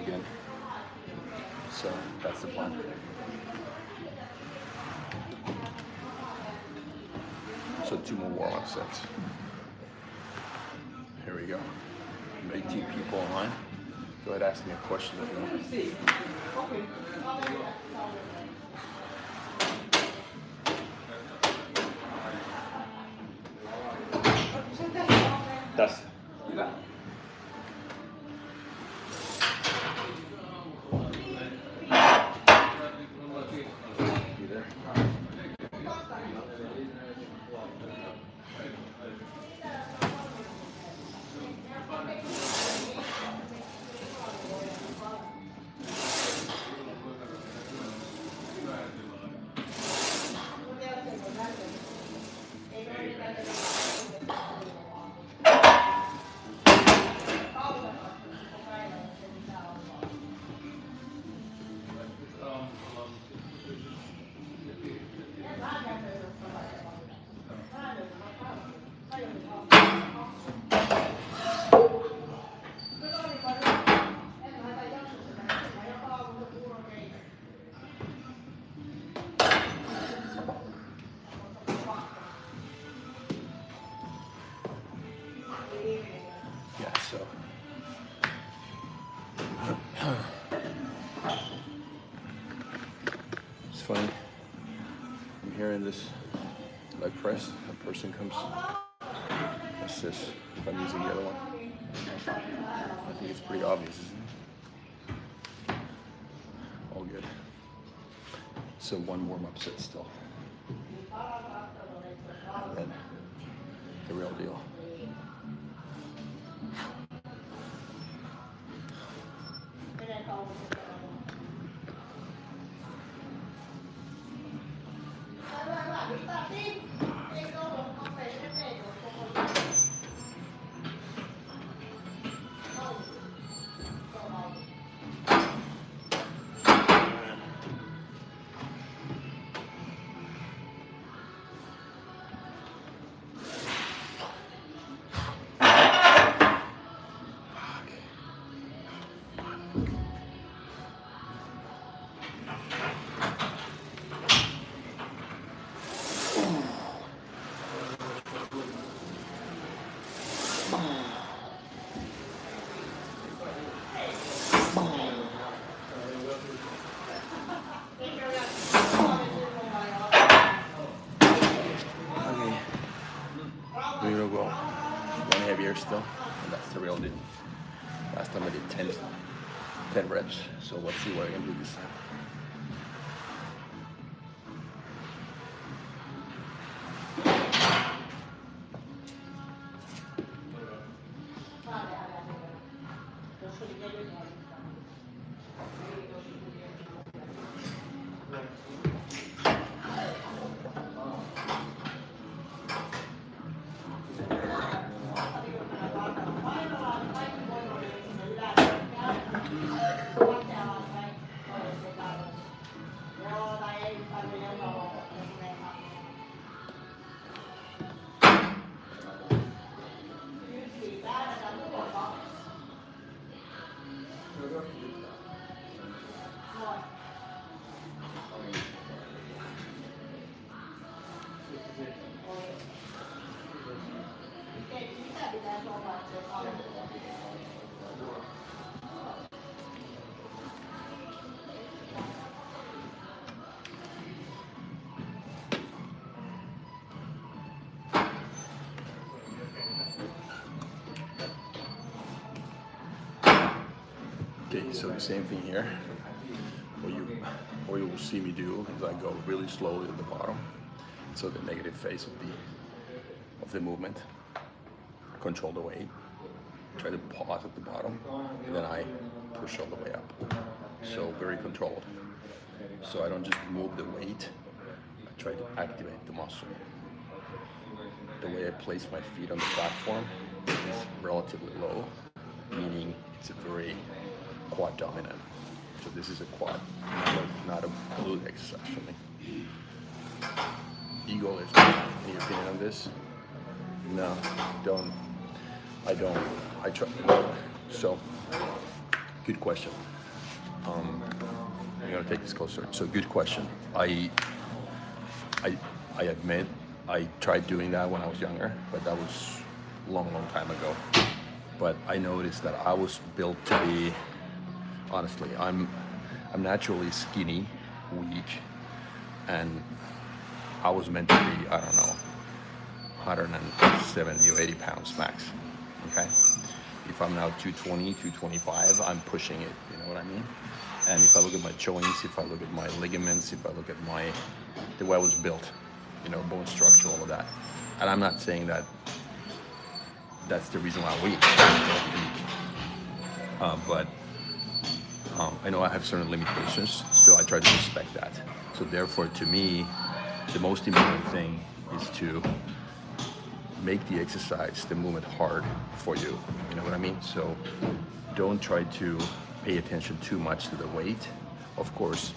Again, so that's the plan. So 2 more warm-up sets. Here we go. 18 people online. Go ahead, ask me a question if you want. That's so. It's funny. I'm hearing this leg press. A person comes. What's this? if I'm using the other one. I think it's pretty obvious, isn't it? All good. So one warm-up set still. And then the real deal. We're gonna go one heavier still, and that's the real deal. Last time I did 10 reps, so let's see what I can do this time. Okay, so the same thing here. What you will see me do is I go really slowly at the bottom, so the negative phase of the movement. Control the weight. Try to pause at the bottom, and then I push all the way up. So very controlled. So I don't just move the weight. I try to activate the muscle. The way I place my feet on the platform is relatively low, meaning it's a very quad dominant. So this is a quad, not a glute exercise for me. Ego lift. Any opinion on this? No, don't. I don't. I try. So, good question. I'm gonna take this closer. So, good question. I admit I tried doing that when I was younger, but that was a long time ago. But I noticed that I was built to be. Honestly, I'm naturally skinny, weak, and I was meant to be, I don't know, 170 or 80 pounds max, okay? If I'm now 220, 225, I'm pushing it, you know what I mean? And if I look at my joints, if I look at my ligaments, if I look at the way I was built, you know, bone structure, all of that. And I'm not saying that that's the reason why I'm weak, but I know I have certain limitations, so I try to respect that. So therefore, to me, the most important thing is to make the exercise, the movement hard for you. You know what I mean? So don't try to pay attention too much to the weight. Of course,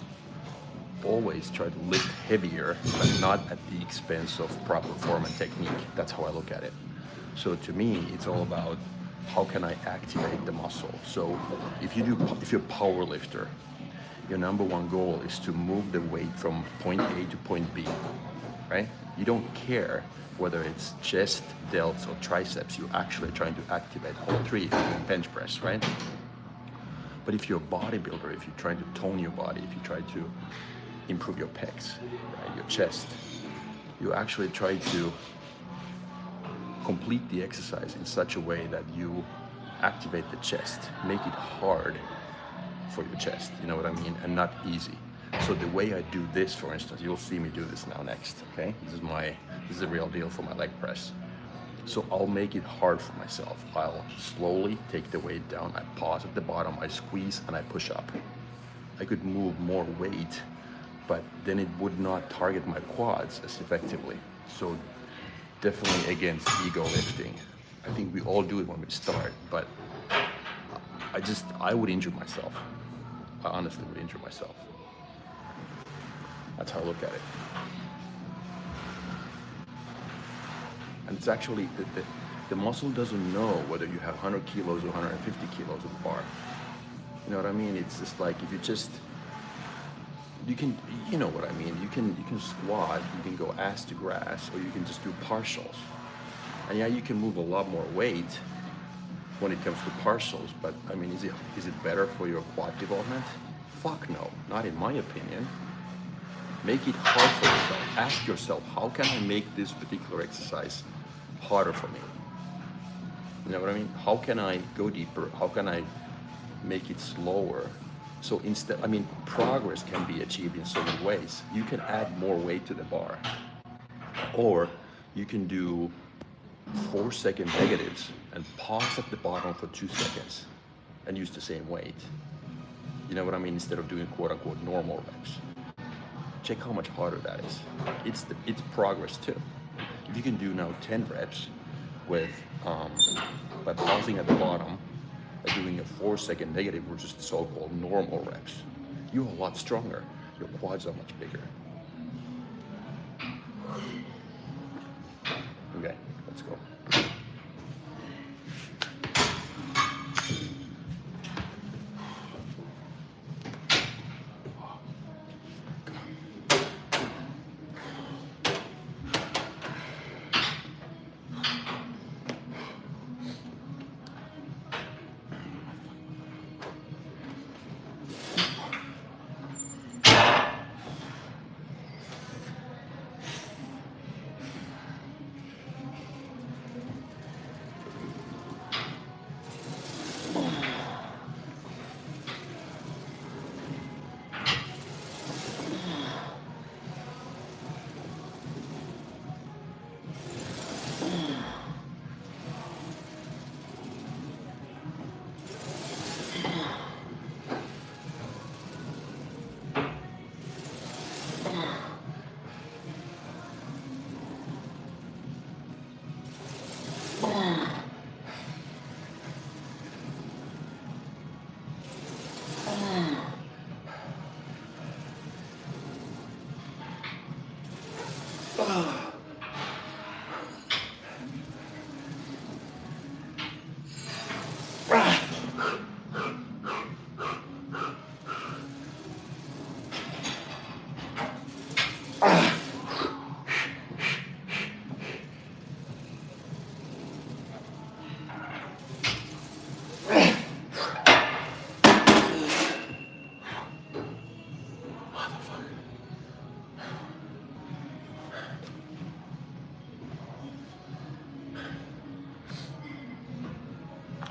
always try to lift heavier, but not at the expense of proper form and technique. That's how I look at it. So to me, it's all about how can I activate the muscle? So if you're a power lifter, your number one goal is to move the weight from point A to point B, right? You don't care whether it's chest, delts, or triceps. You're actually trying to activate all three in bench press, right? But if you're a bodybuilder, if you're trying to tone your body, if you try to improve your pecs, right, your chest, you actually try to complete the exercise in such a way that you activate the chest, make it hard for your chest, you know what I mean, and not easy. So the way I do this, for instance, you'll see me do this now next, okay? This is the real deal for my leg press. So I'll make it hard for myself. I'll slowly take the weight down, I pause at the bottom, I squeeze, and I push up. I could move more weight, but then it would not target my quads as effectively. So definitely against ego lifting. I think we all do it when we start, but I would injure myself. I honestly would injure myself. That's how I look at it. And it's actually, the muscle doesn't know whether you have 100 kilos or 150 kilos of bar. You know what I mean? It's just like, if you know what I mean? You can squat, you can go ass to grass, or you can just do partials. And yeah, you can move a lot more weight when it comes to partials, but I mean, is it better for your quad development? Fuck no, not in my opinion. Make it hard for yourself. Ask yourself, how can I make this particular exercise harder for me? You know what I mean? How can I go deeper? How can I make it slower? So instead, I mean, progress can be achieved in so many ways. You can add more weight to the bar, or you can do 4-second negatives and pause at the bottom for 2 seconds and use the same weight. You know what I mean? Instead of doing quote unquote normal reps. Check how much harder that is. It's progress too. If you can do now 10 reps with by pausing at the bottom, by doing a 4-second negative versus the so-called normal reps, you're a lot stronger. Your quads are much bigger. Okay, let's go.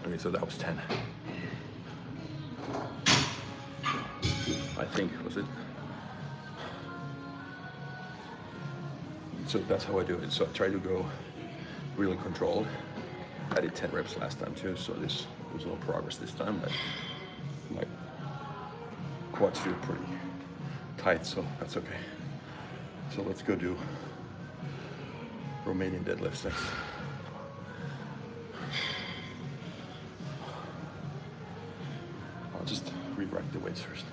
Okay, so that was 10. I think, was it? So that's how I do it. So I try to go really controlled. I did 10 reps last time too, so there's no progress this time, but my quads feel pretty tight, so that's okay. So let's go do Romanian deadlifts next. I'll just re-rack the weights first.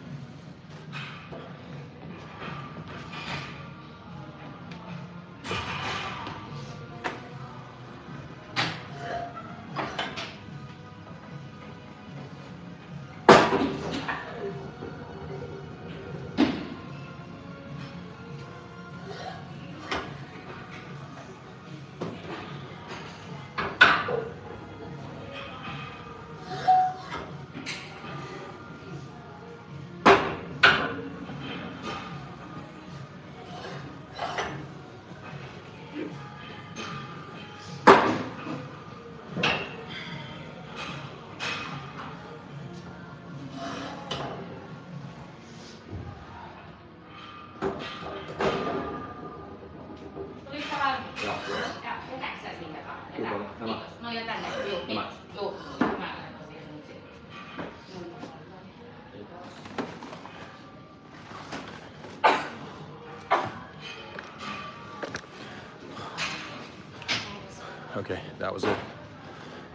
Okay, that was it.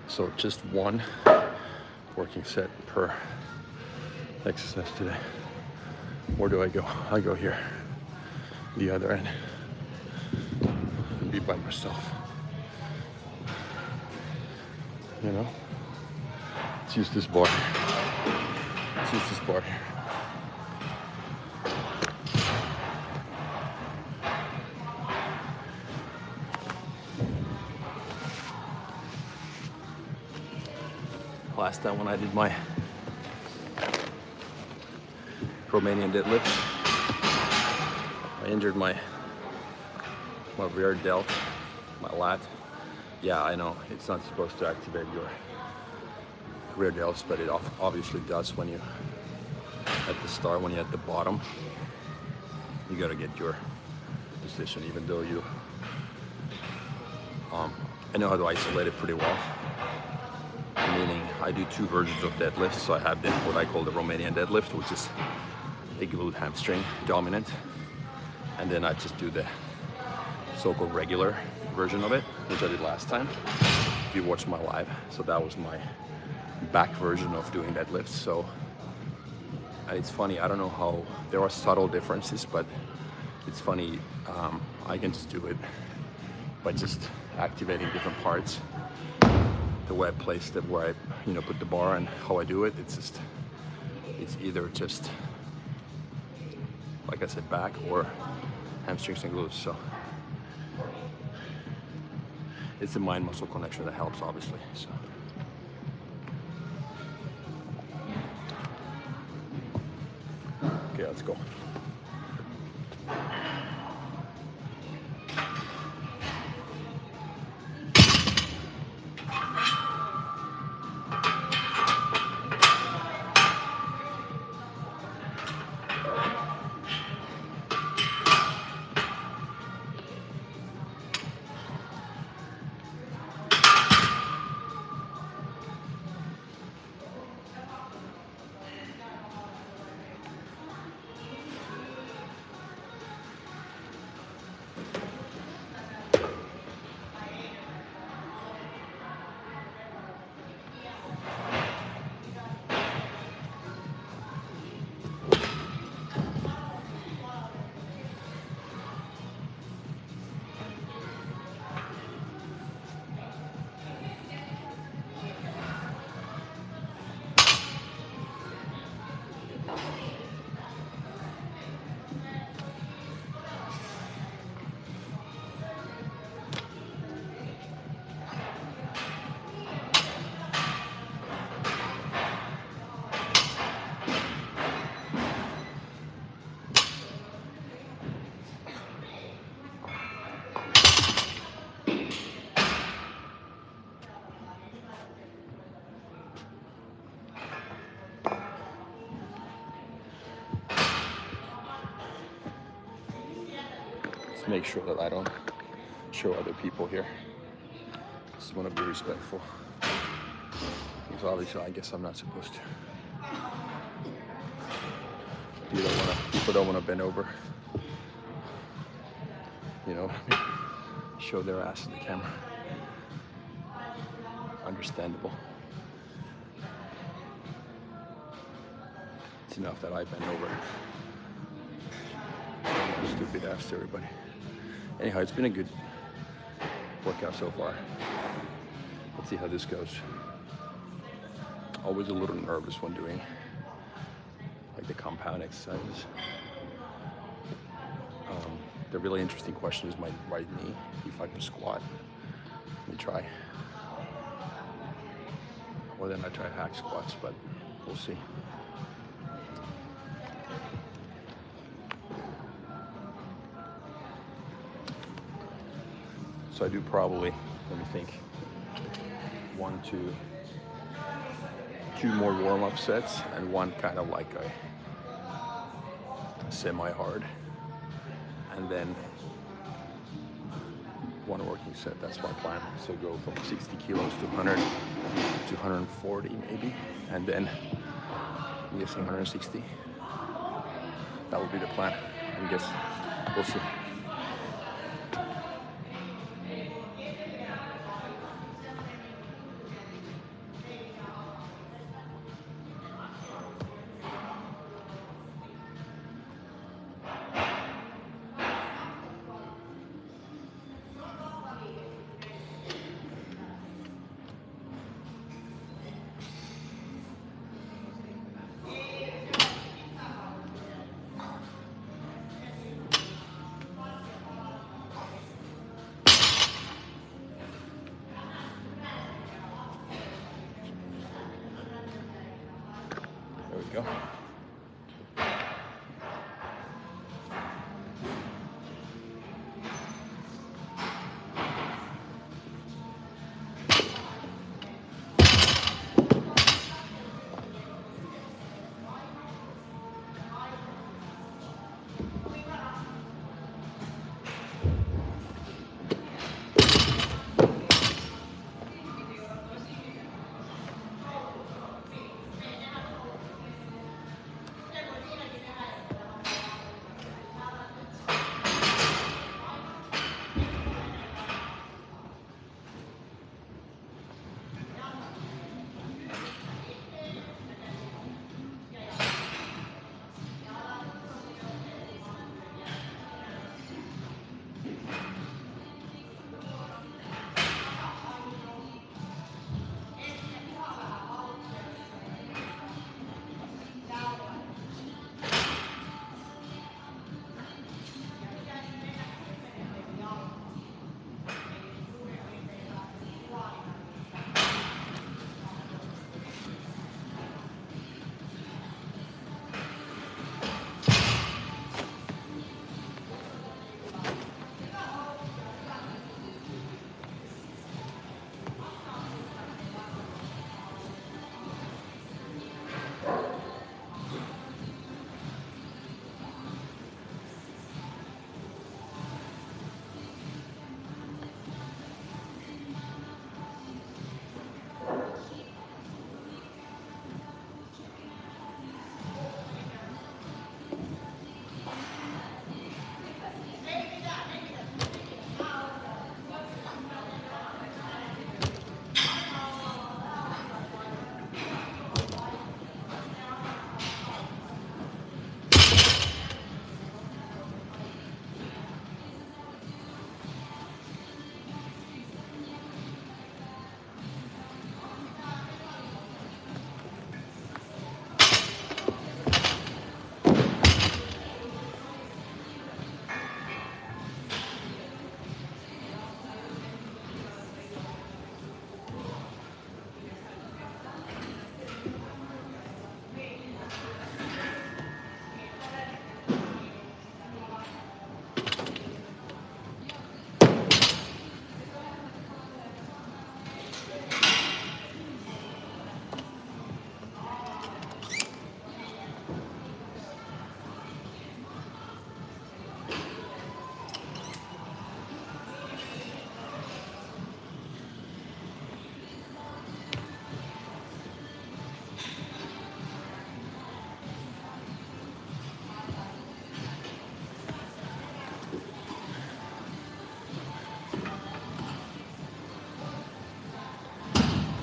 So just one working set per exercise today. Where do I go? I go here, the other end, and be by myself. You know? Let's use this bar. Let's use this bar here. Last time when I did my Romanian deadlift, I injured my rear delt, my lat. Yeah, I know it's not supposed to activate your rear delts, but it obviously does when you at the start, when you're at the bottom. You gotta get your position, even though you I know how to isolate it pretty well. Meaning I do two versions of deadlifts. So I have what I call the Romanian deadlift, which is a glute hamstring dominant, and then I just do the so-called regular version of it, which I did last time if you watched my live. So that was my back version of doing deadlifts. So, and it's funny, I don't know how, there are subtle differences, but it's funny, I can just do it by just activating different parts. The way I placed it, where I put the bar and how I do it, it's either just, like I said, back or hamstrings and glutes. So it's the mind muscle connection that helps, obviously. So okay, let's go. Make sure that I don't show other people here. Just want to be respectful. Because obviously I guess I'm not supposed to. People don't want to bend over. You know what I mean? Show their ass to the camera. Understandable. It's enough that I bend over. Stupid ass to everybody. Anyhow, it's been a good workout so far. Let's see how this goes. Always a little nervous when doing like the compound exercises. The really interesting question is my right knee, if I can squat. Let me try. Or then I try hack squats, but we'll see. So I do probably, let me think, 1, 2, 2 more warm-up sets and one kind of like a semi-hard. And then one working set. That's my plan. So go from 60 kilos to 100 to 140 maybe, and then I'm guessing 160. That would be the plan. I guess we'll see. There we go.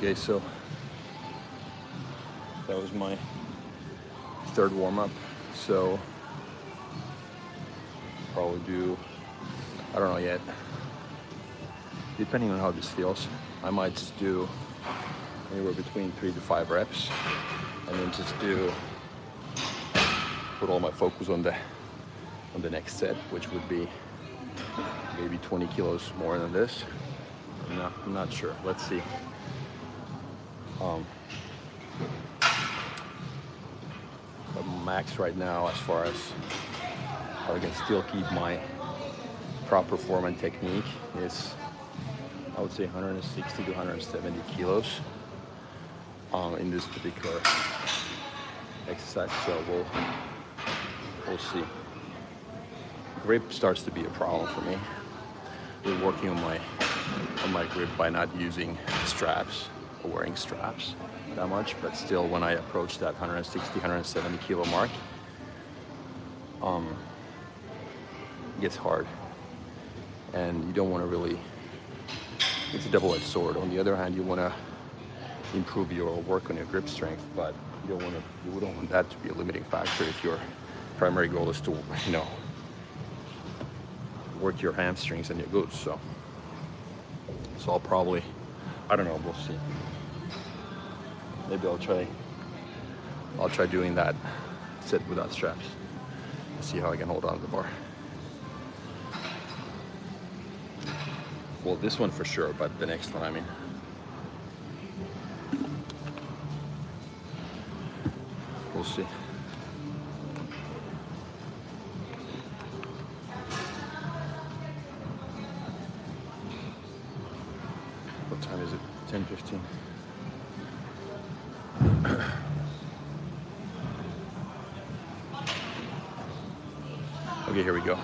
Okay, so that was my third warm-up. So probably do, I don't know yet, depending on how this feels, I might just do anywhere between 3 to 5 reps, and then just put all my focus on the next set, which would be maybe 20 kilos more than this. No, I'm not sure. Let's see. But max right now, as far as how I can still keep my proper form and technique, is I would say 160 to 170 kilos in this particular exercise. So we'll see. Grip starts to be a problem for me. been working on my grip by not using straps or wearing straps that much, but still when I approach that 160, 170 kilo mark, it gets hard. And you don't want to really, it's a double-edged sword. On the other hand, you want to improve your work on your grip strength, but you don't want that to be a limiting factor if your primary goal is to, work your hamstrings and your glutes. So I'll probably, I don't know, we'll see. Maybe I'll try doing that set without straps. See how I can hold on to the bar. Well, this one for sure, but the next one, I mean. We'll see. What time is it? 10:15. Okay, here we go.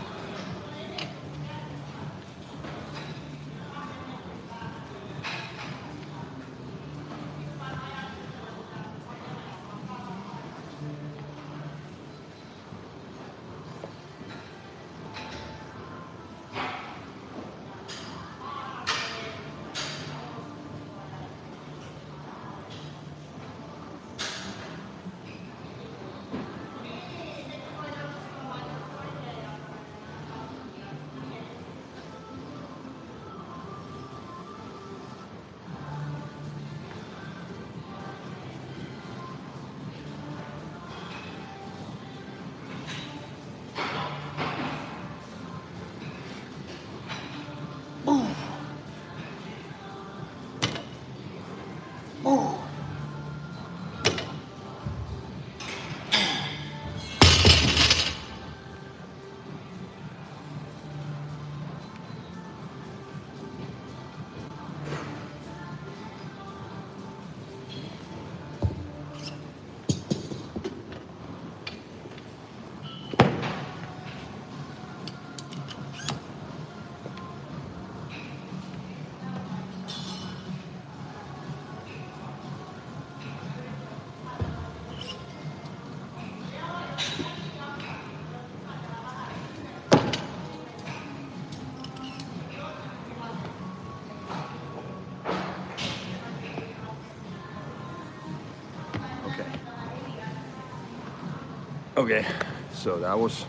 Okay, so that was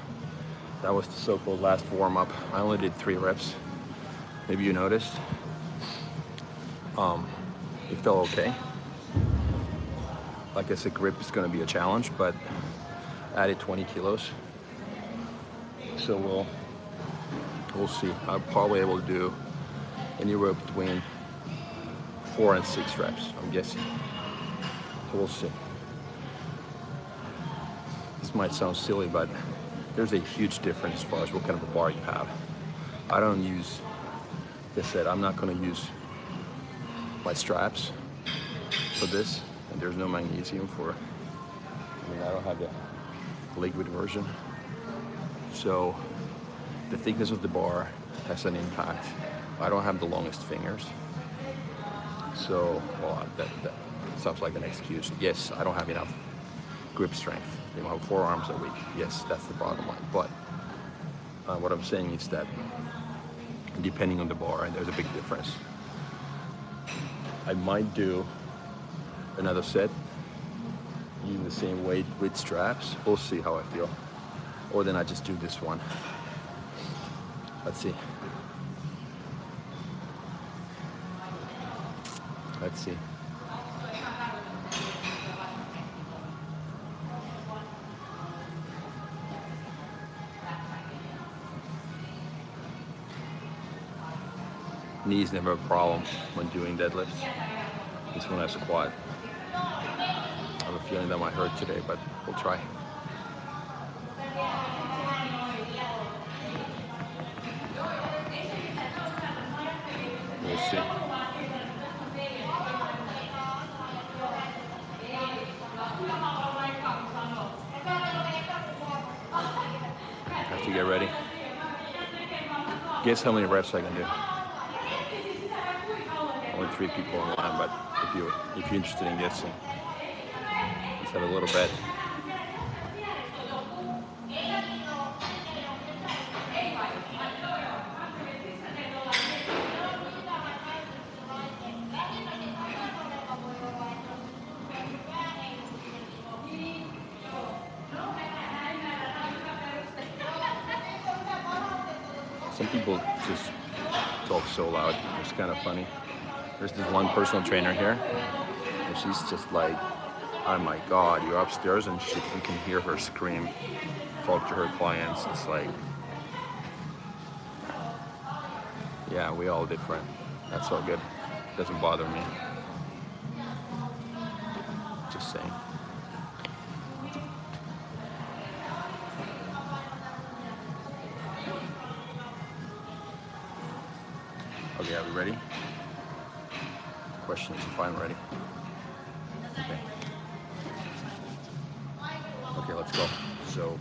the so-called last warm-up. I only did 3 reps. Maybe you noticed. It felt okay. Like I said, grip is going to be a challenge, but added 20 kilos. So we'll see. I'm probably able to do anywhere between 4 and 6 reps, I'm guessing. So we'll see. This might sound silly, but there's a huge difference as far as what kind of a bar you have. I don't use, like I said, I'm not going to use my straps for this, and there's no magnesium for, I don't have the liquid version. So the thickness of the bar has an impact. I don't have the longest fingers. So, well, that sounds like an excuse. Yes, I don't have enough grip strength. My forearms are weak. Yes, that's the bottom line. But what I'm saying is that depending on the bar, and there's a big difference. I might do another set using the same weight with straps. We'll see how I feel. Or then I just do this one. Let's see. Let's see. Knees never a problem when doing deadlifts. It's when I squat. I have a feeling that might hurt today, but we'll try. We'll see. Have to get ready. Guess how many reps I can do? Only 3 people online, but if you're interested in guessing, let's have a little bet. Some people just talk so loud. It's kind of funny. There's this one personal trainer here, and she's just like, oh my God, you're upstairs and shit, you can hear her scream, talk to her clients. It's like, yeah, we all different. That's all good. Doesn't bother me. Just saying. Okay, are we ready? Questions if I'm ready. Okay. Okay, let's go. So,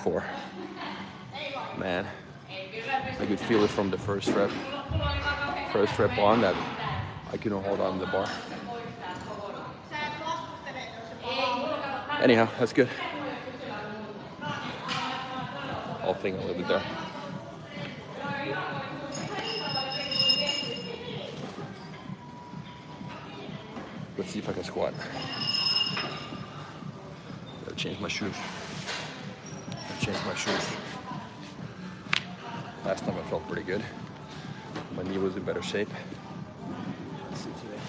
four. Man, I could feel it from the first rep on that I couldn't hold on the bar. Anyhow, that's good. I'll think a little bit there. Let's see if I can squat. Gotta change my shoes. Last time I felt pretty good. My knee was in better shape. Let's see today.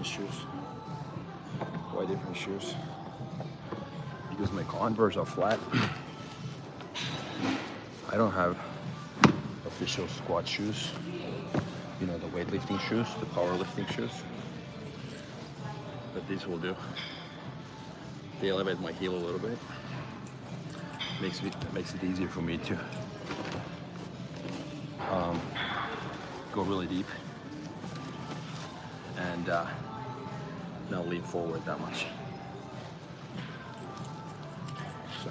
different shoes. Why different shoes? Because my Converse are flat. I don't have official squat shoes. You know, the weightlifting shoes, the powerlifting shoes. But these will do. They elevate my heel a little bit. Makes it easier for me to go really deep and not lean forward that much. So.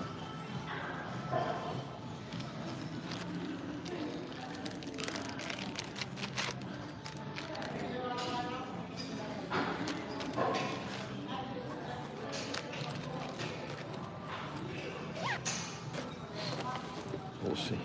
We'll see.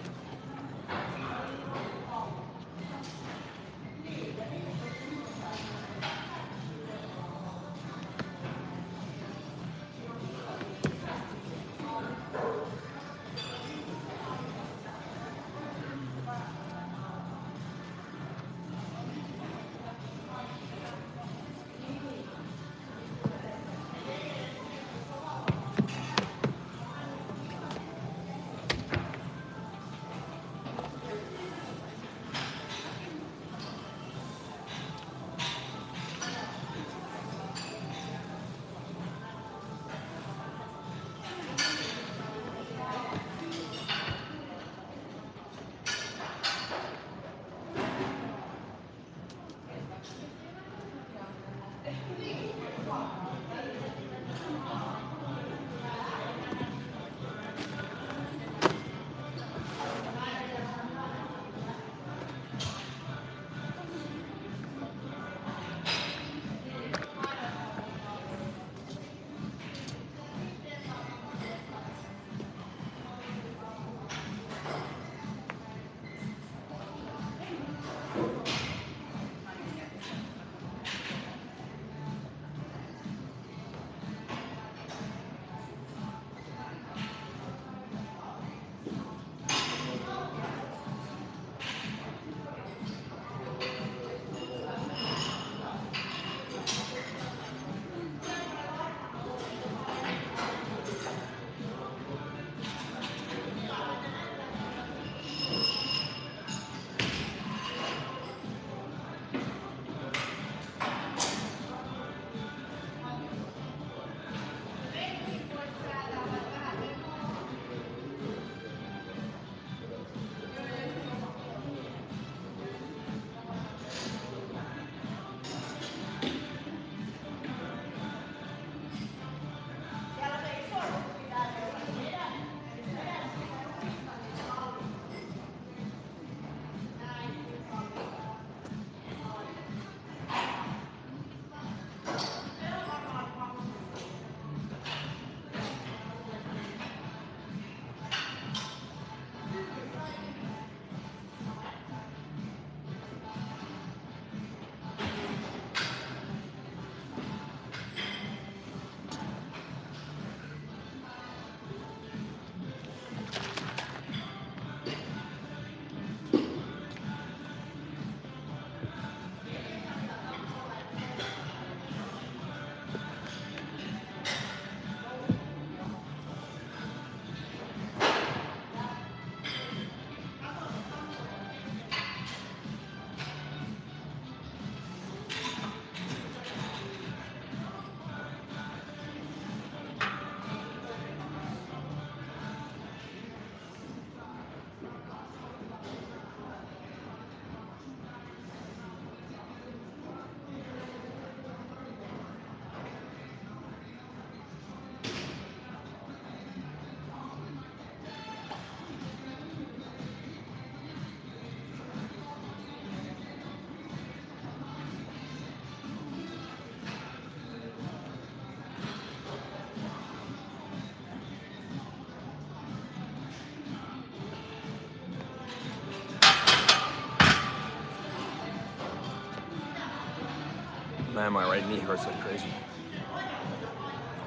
Man, my right knee hurts like crazy.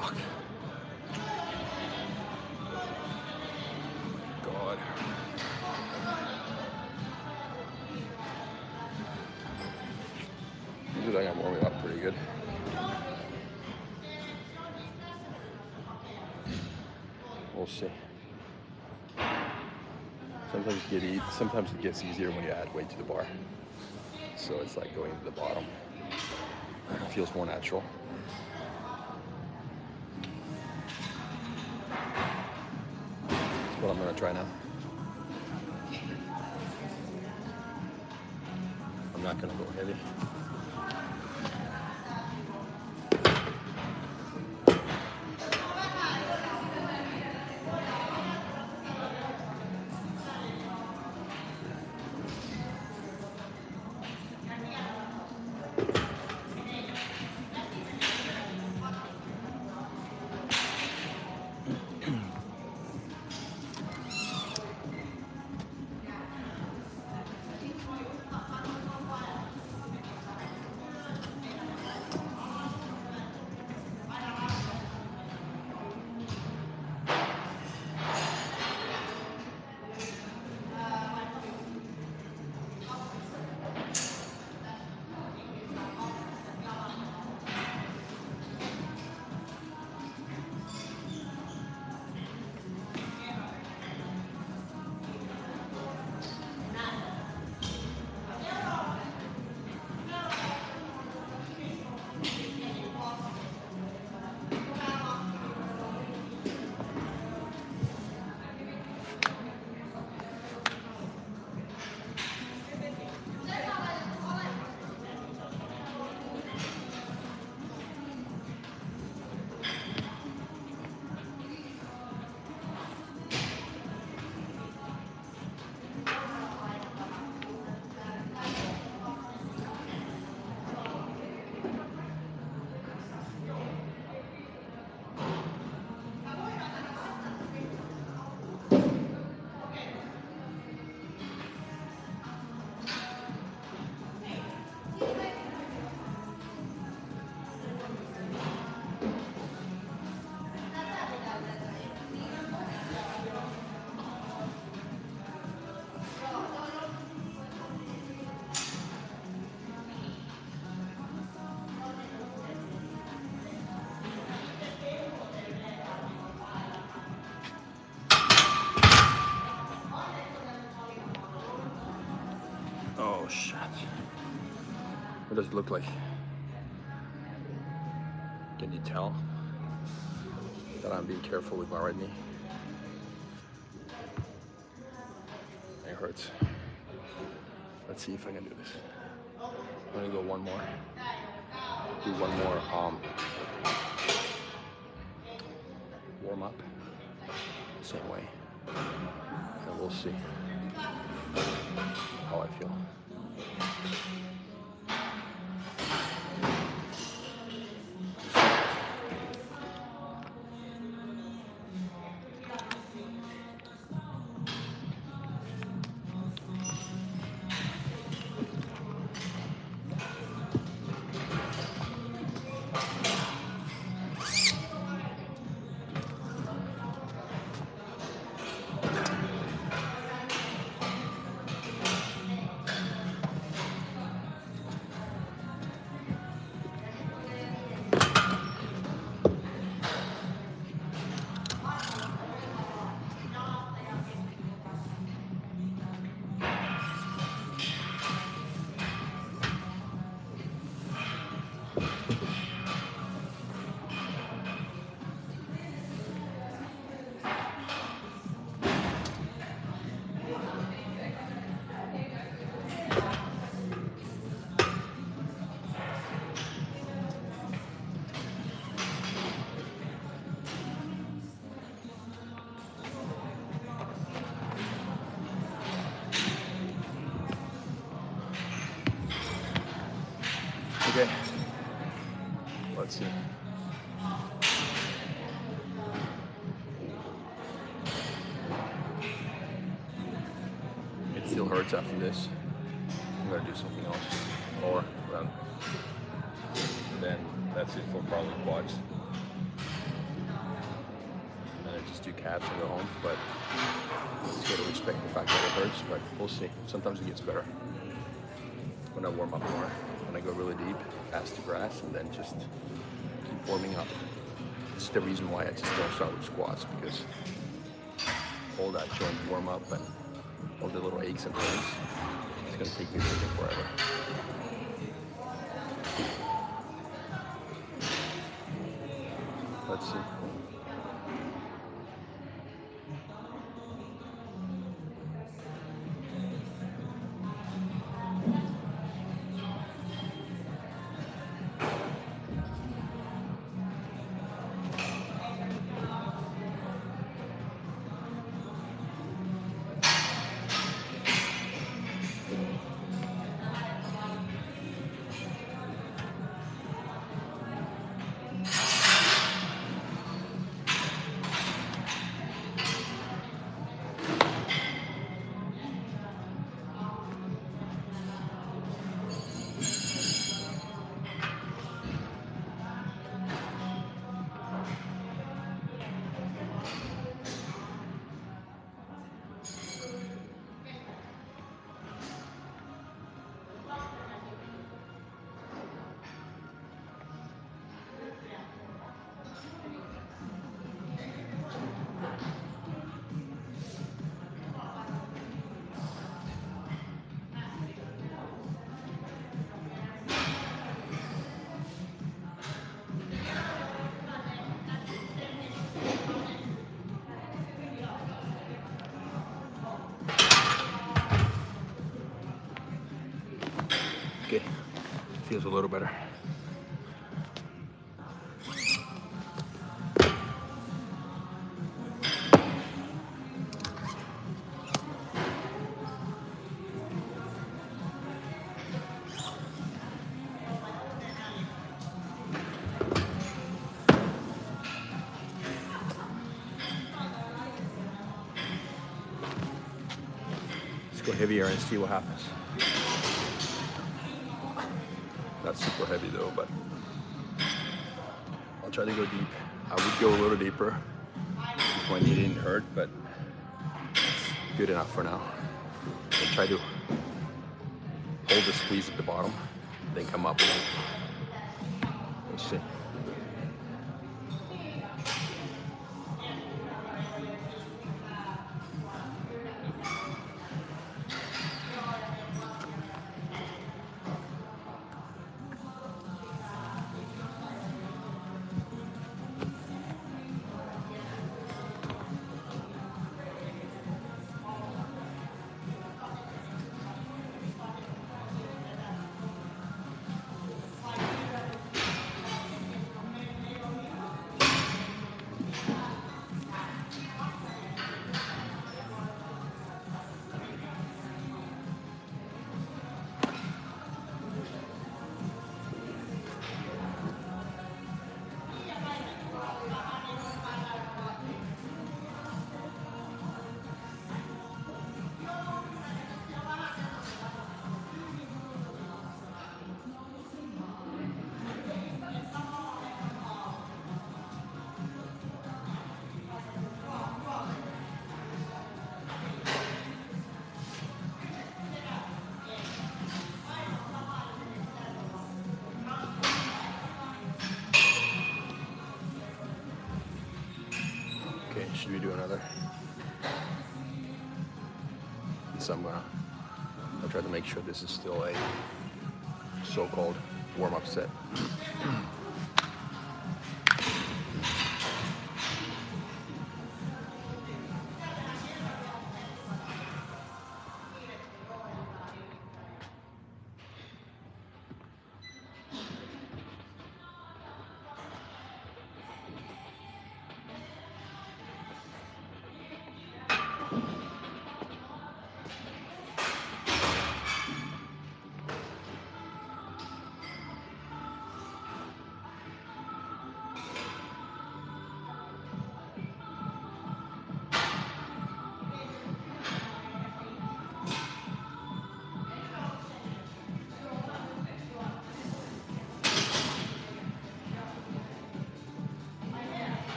Fuck. God. Dude, I got warming up pretty good. see. Sometimes it gets easier when you add weight to the bar. So it's like going to the bottom. It feels more natural. That's what I'm gonna try now. I'm not gonna go heavy. Oh shit. What does it look like? Can you tell that I'm being careful with my right knee? It hurts. Let's see if I can do this. I'm gonna go one more. Do one more warm up. Same way. And we'll see how I feel. Okay, let's see. It still hurts after this. I'm gonna do something else, or run. Then that's it for probably quads. And I just do calves and go home, but it's gotta respect the fact that it hurts, but we'll see. Sometimes it gets better when I warm up more. When I go really deep, pass the grass, and then just keep warming up. It's the reason why I just don't start with squats, because all that joint warm up and all the little aches and pains. It's gonna take me freaking forever. Let's see. Okay, feels a little better. Let's go heavier and see what happens. Not super heavy though, but I'll try to go deep. I would go a little deeper if my knee didn't hurt, but good enough for now. I'll try to hold the squeeze at the bottom, then come up. Let's see. Okay, should we do another? So I'll try to make sure this is still a so-called warm-up set.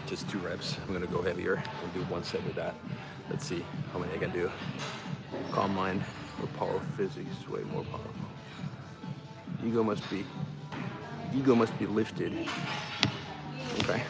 Just 2 reps. I'm gonna go heavier and do 1 set with that. Let's see how many I can do. Calm mind or power physics is way more powerful. Ego must be ego must be lifted. Okay.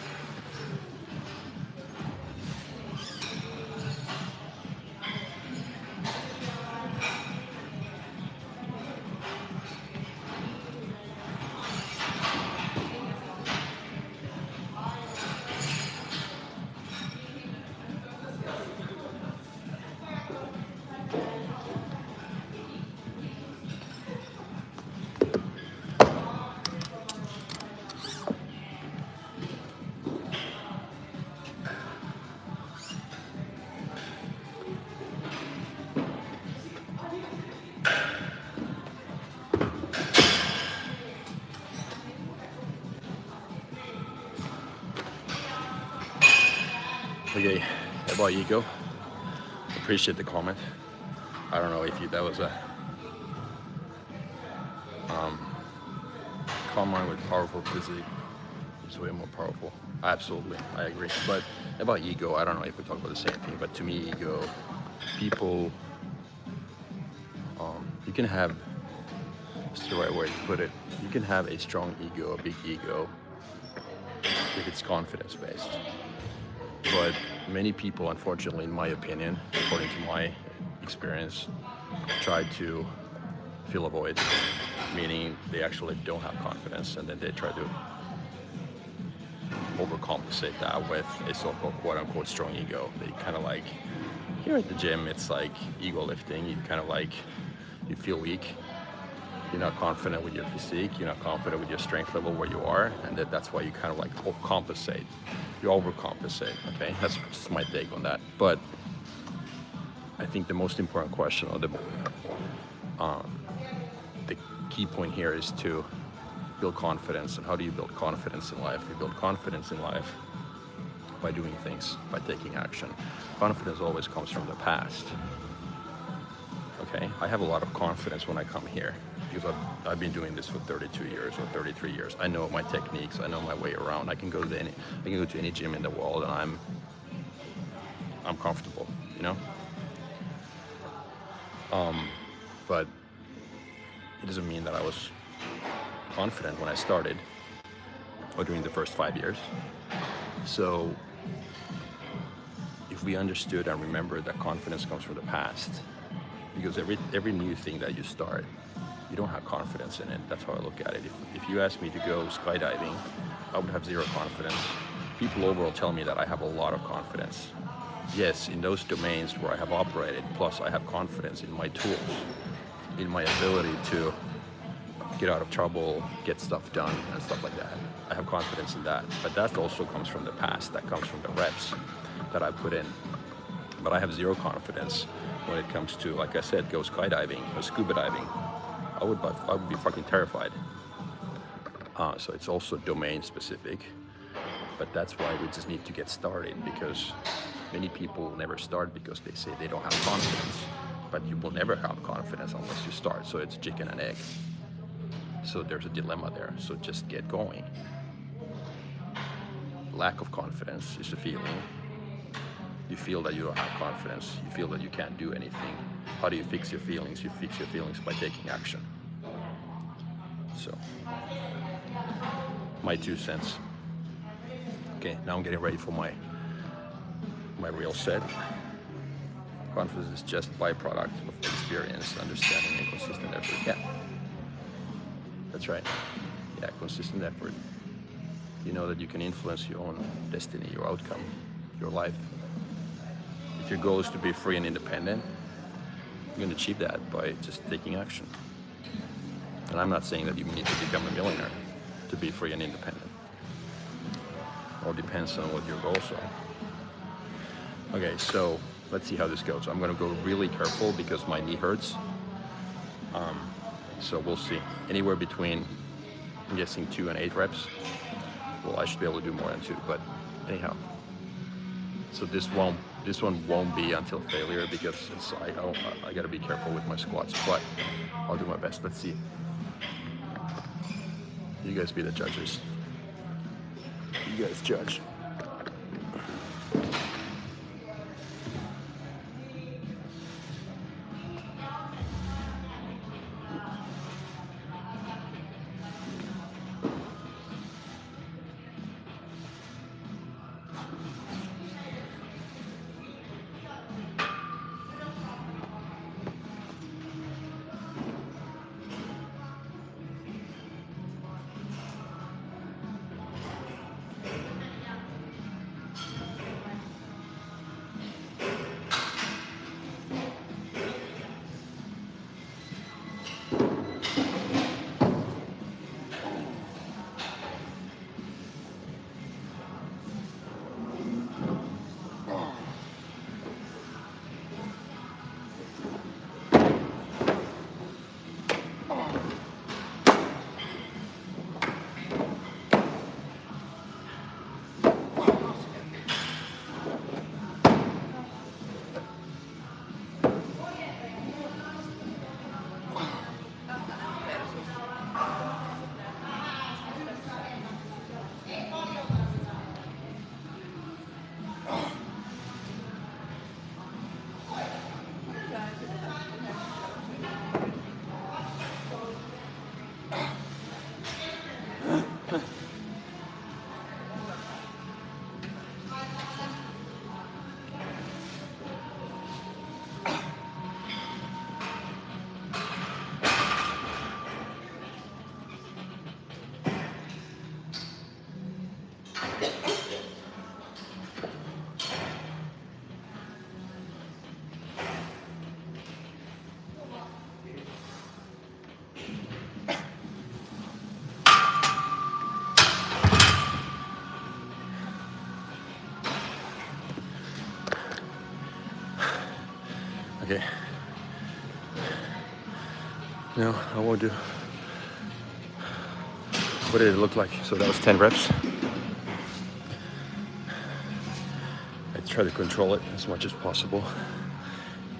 Okay, about ego. Appreciate the comment. I don't know if that was a calm mind with powerful physique. It's way more powerful. Absolutely, I agree. But about ego, I don't know if we talk about the same thing. But to me, ego, people, you can have. What's the right way to put it? You can have a strong ego, a big ego, if it's confidence based. But many people, unfortunately, in my opinion, according to my experience, try to fill a void, meaning they actually don't have confidence, and then they try to overcompensate that with a so-called quote-unquote strong ego. They kind of like, here at the gym, it's like ego lifting. You kind of like, you feel weak. You're not confident with your physique. You're not confident with your strength level where you are, and that's why you kind of like compensate. You overcompensate. Okay, that's just my take on that. But I think the most important question, or the key point here, is to build confidence. And how do you build confidence in life? You build confidence in life by doing things, by taking action. Confidence always comes from the past. Okay, I have a lot of confidence when I come here because I've been doing this for 32 years or 33 years. I know my techniques. I know my way around. I can go to any gym in the world, and I'm comfortable. You know. But it doesn't mean that I was confident when I started or during the first 5 years. So if we understood and remembered that confidence comes from the past, because every new thing that you start, you don't have confidence in it. That's how I look at it. If you asked me to go skydiving, I would have zero confidence. People overall tell me that I have a lot of confidence. Yes, in those domains where I have operated, plus I have confidence in my tools, in my ability to get out of trouble, get stuff done, and stuff like that. I have confidence in that. But that also comes from the past. That comes from the reps that I put in. But I have zero confidence when it comes to, like I said, go skydiving or scuba diving. I would be fucking terrified. So it's also domain specific. But that's why we just need to get started, because many people never start because they say they don't have confidence. But you will never have confidence unless you start. So it's chicken and egg. So there's a dilemma there. So just get going. Lack of confidence is a feeling. You feel that you don't have confidence. You feel that you can't do anything. How do you fix your feelings? You fix your feelings by taking action. So, my 2 cents. Okay, now I'm getting ready for my real set. Confidence is just byproduct of experience, understanding, and consistent effort. Yeah, that's right. Yeah, consistent effort. You know that you can influence your own destiny, your outcome, your life. If your goal is to be free and independent, you're going to achieve that by just taking action. And I'm not saying that you need to become a millionaire to be free and independent. All depends on what your goals are. Okay, so let's see how this goes. I'm going to go really careful because my knee hurts. So we'll see. Anywhere between, I'm guessing 2 and 8 reps. Well, I should be able to do more than 2, but anyhow. So this one won't be until failure because I got to be careful with my squats, but I'll do my best. Let's see. You guys be the judges. You guys judge. Okay. No, I won't do. What did it look like? So that was 10 reps. I try to control it as much as possible.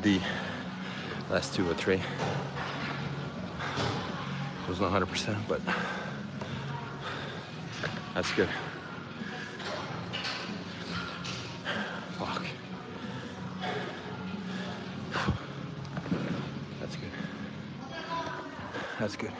The last 2 or 3 it was not 100%, but that's good. Fuck. That's good. That's good.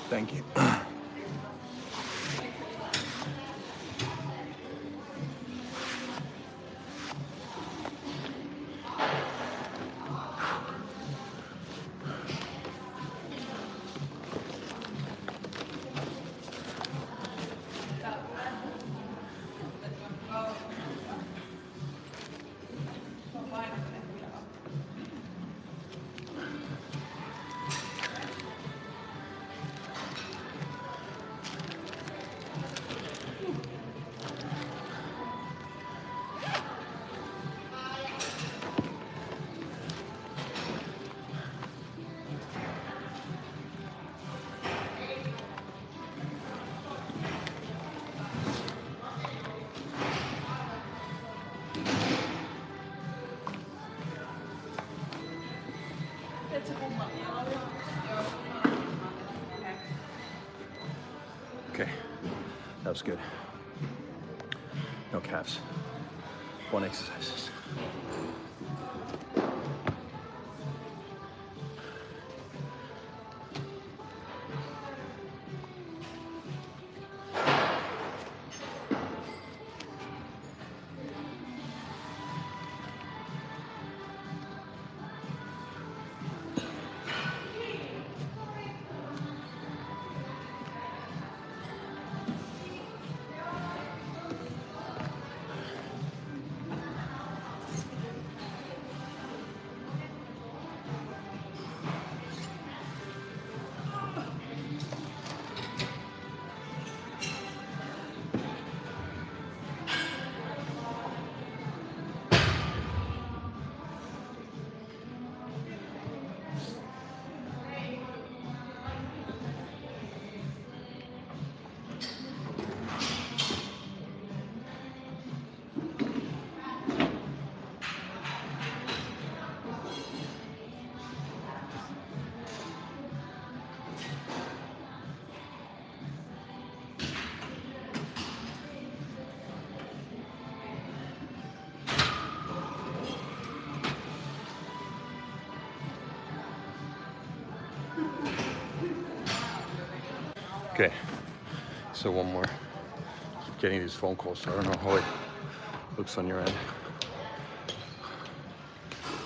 Thank you. Okay, that was good. No calves. 1 exercise. Okay, so one more. Keep getting these phone calls, so I don't know how it looks on your end.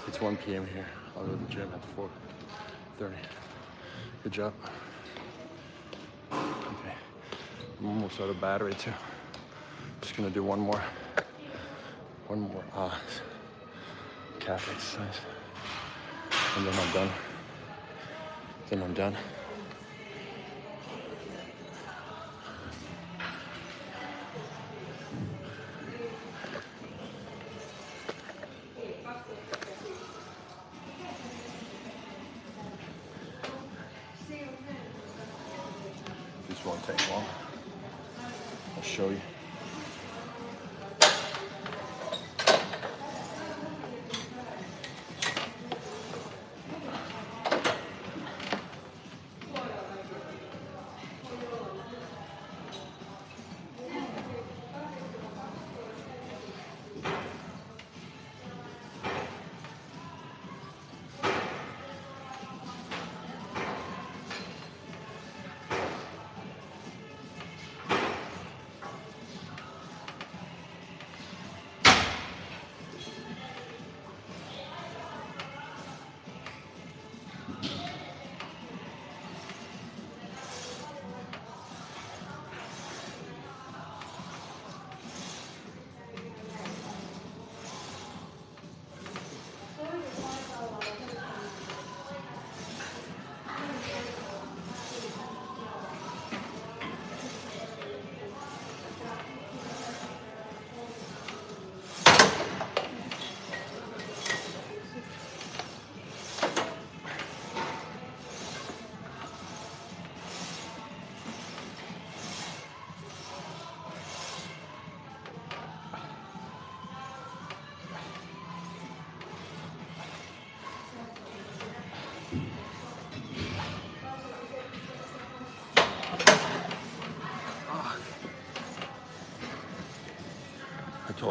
It's 1 p.m. here. I'll go to the gym at 4:30. Good job. Okay, I'm almost out of battery too. Just gonna do one more calf exercise, and then I'm done. This won't take long. I'll show you.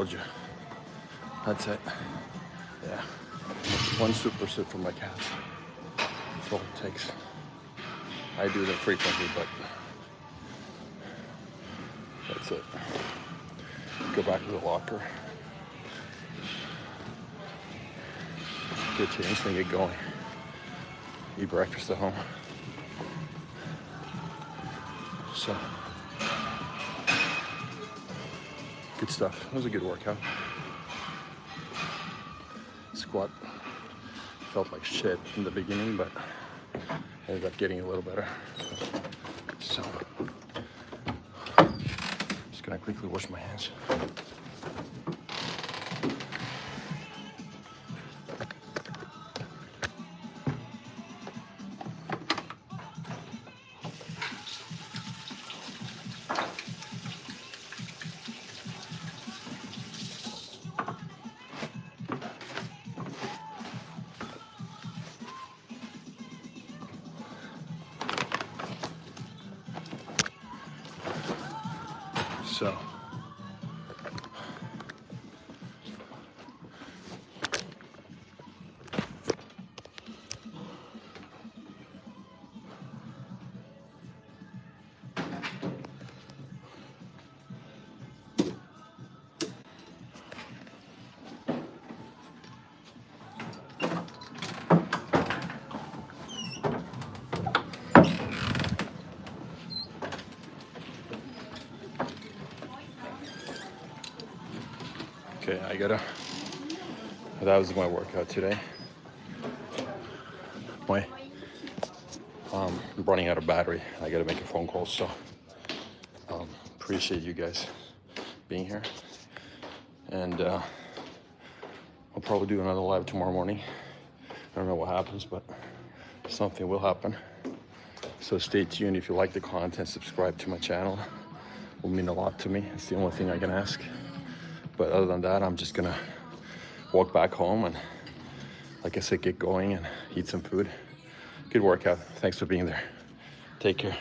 told you. That's it. Yeah. One super sit for my calves. That's all it takes. I do that frequently, but that's it. Go back to the locker. Get changed and get going. Eat breakfast at home. So, good stuff. It was a good workout. Squat felt like shit in the beginning, but ended up getting a little better. So, just gonna quickly wash my hands. So, okay, that was my workout today. I'm running out of battery. I gotta make a phone call, so appreciate you guys being here. And I'll probably do another live tomorrow morning. I don't know what happens, but something will happen. So stay tuned. If you like the content, subscribe to my channel. It will mean a lot to me. It's the only thing I can ask. But other than that, I'm just gonna walk back home and, like I said, get going and eat some food. Good workout. Thanks for being there. Take care.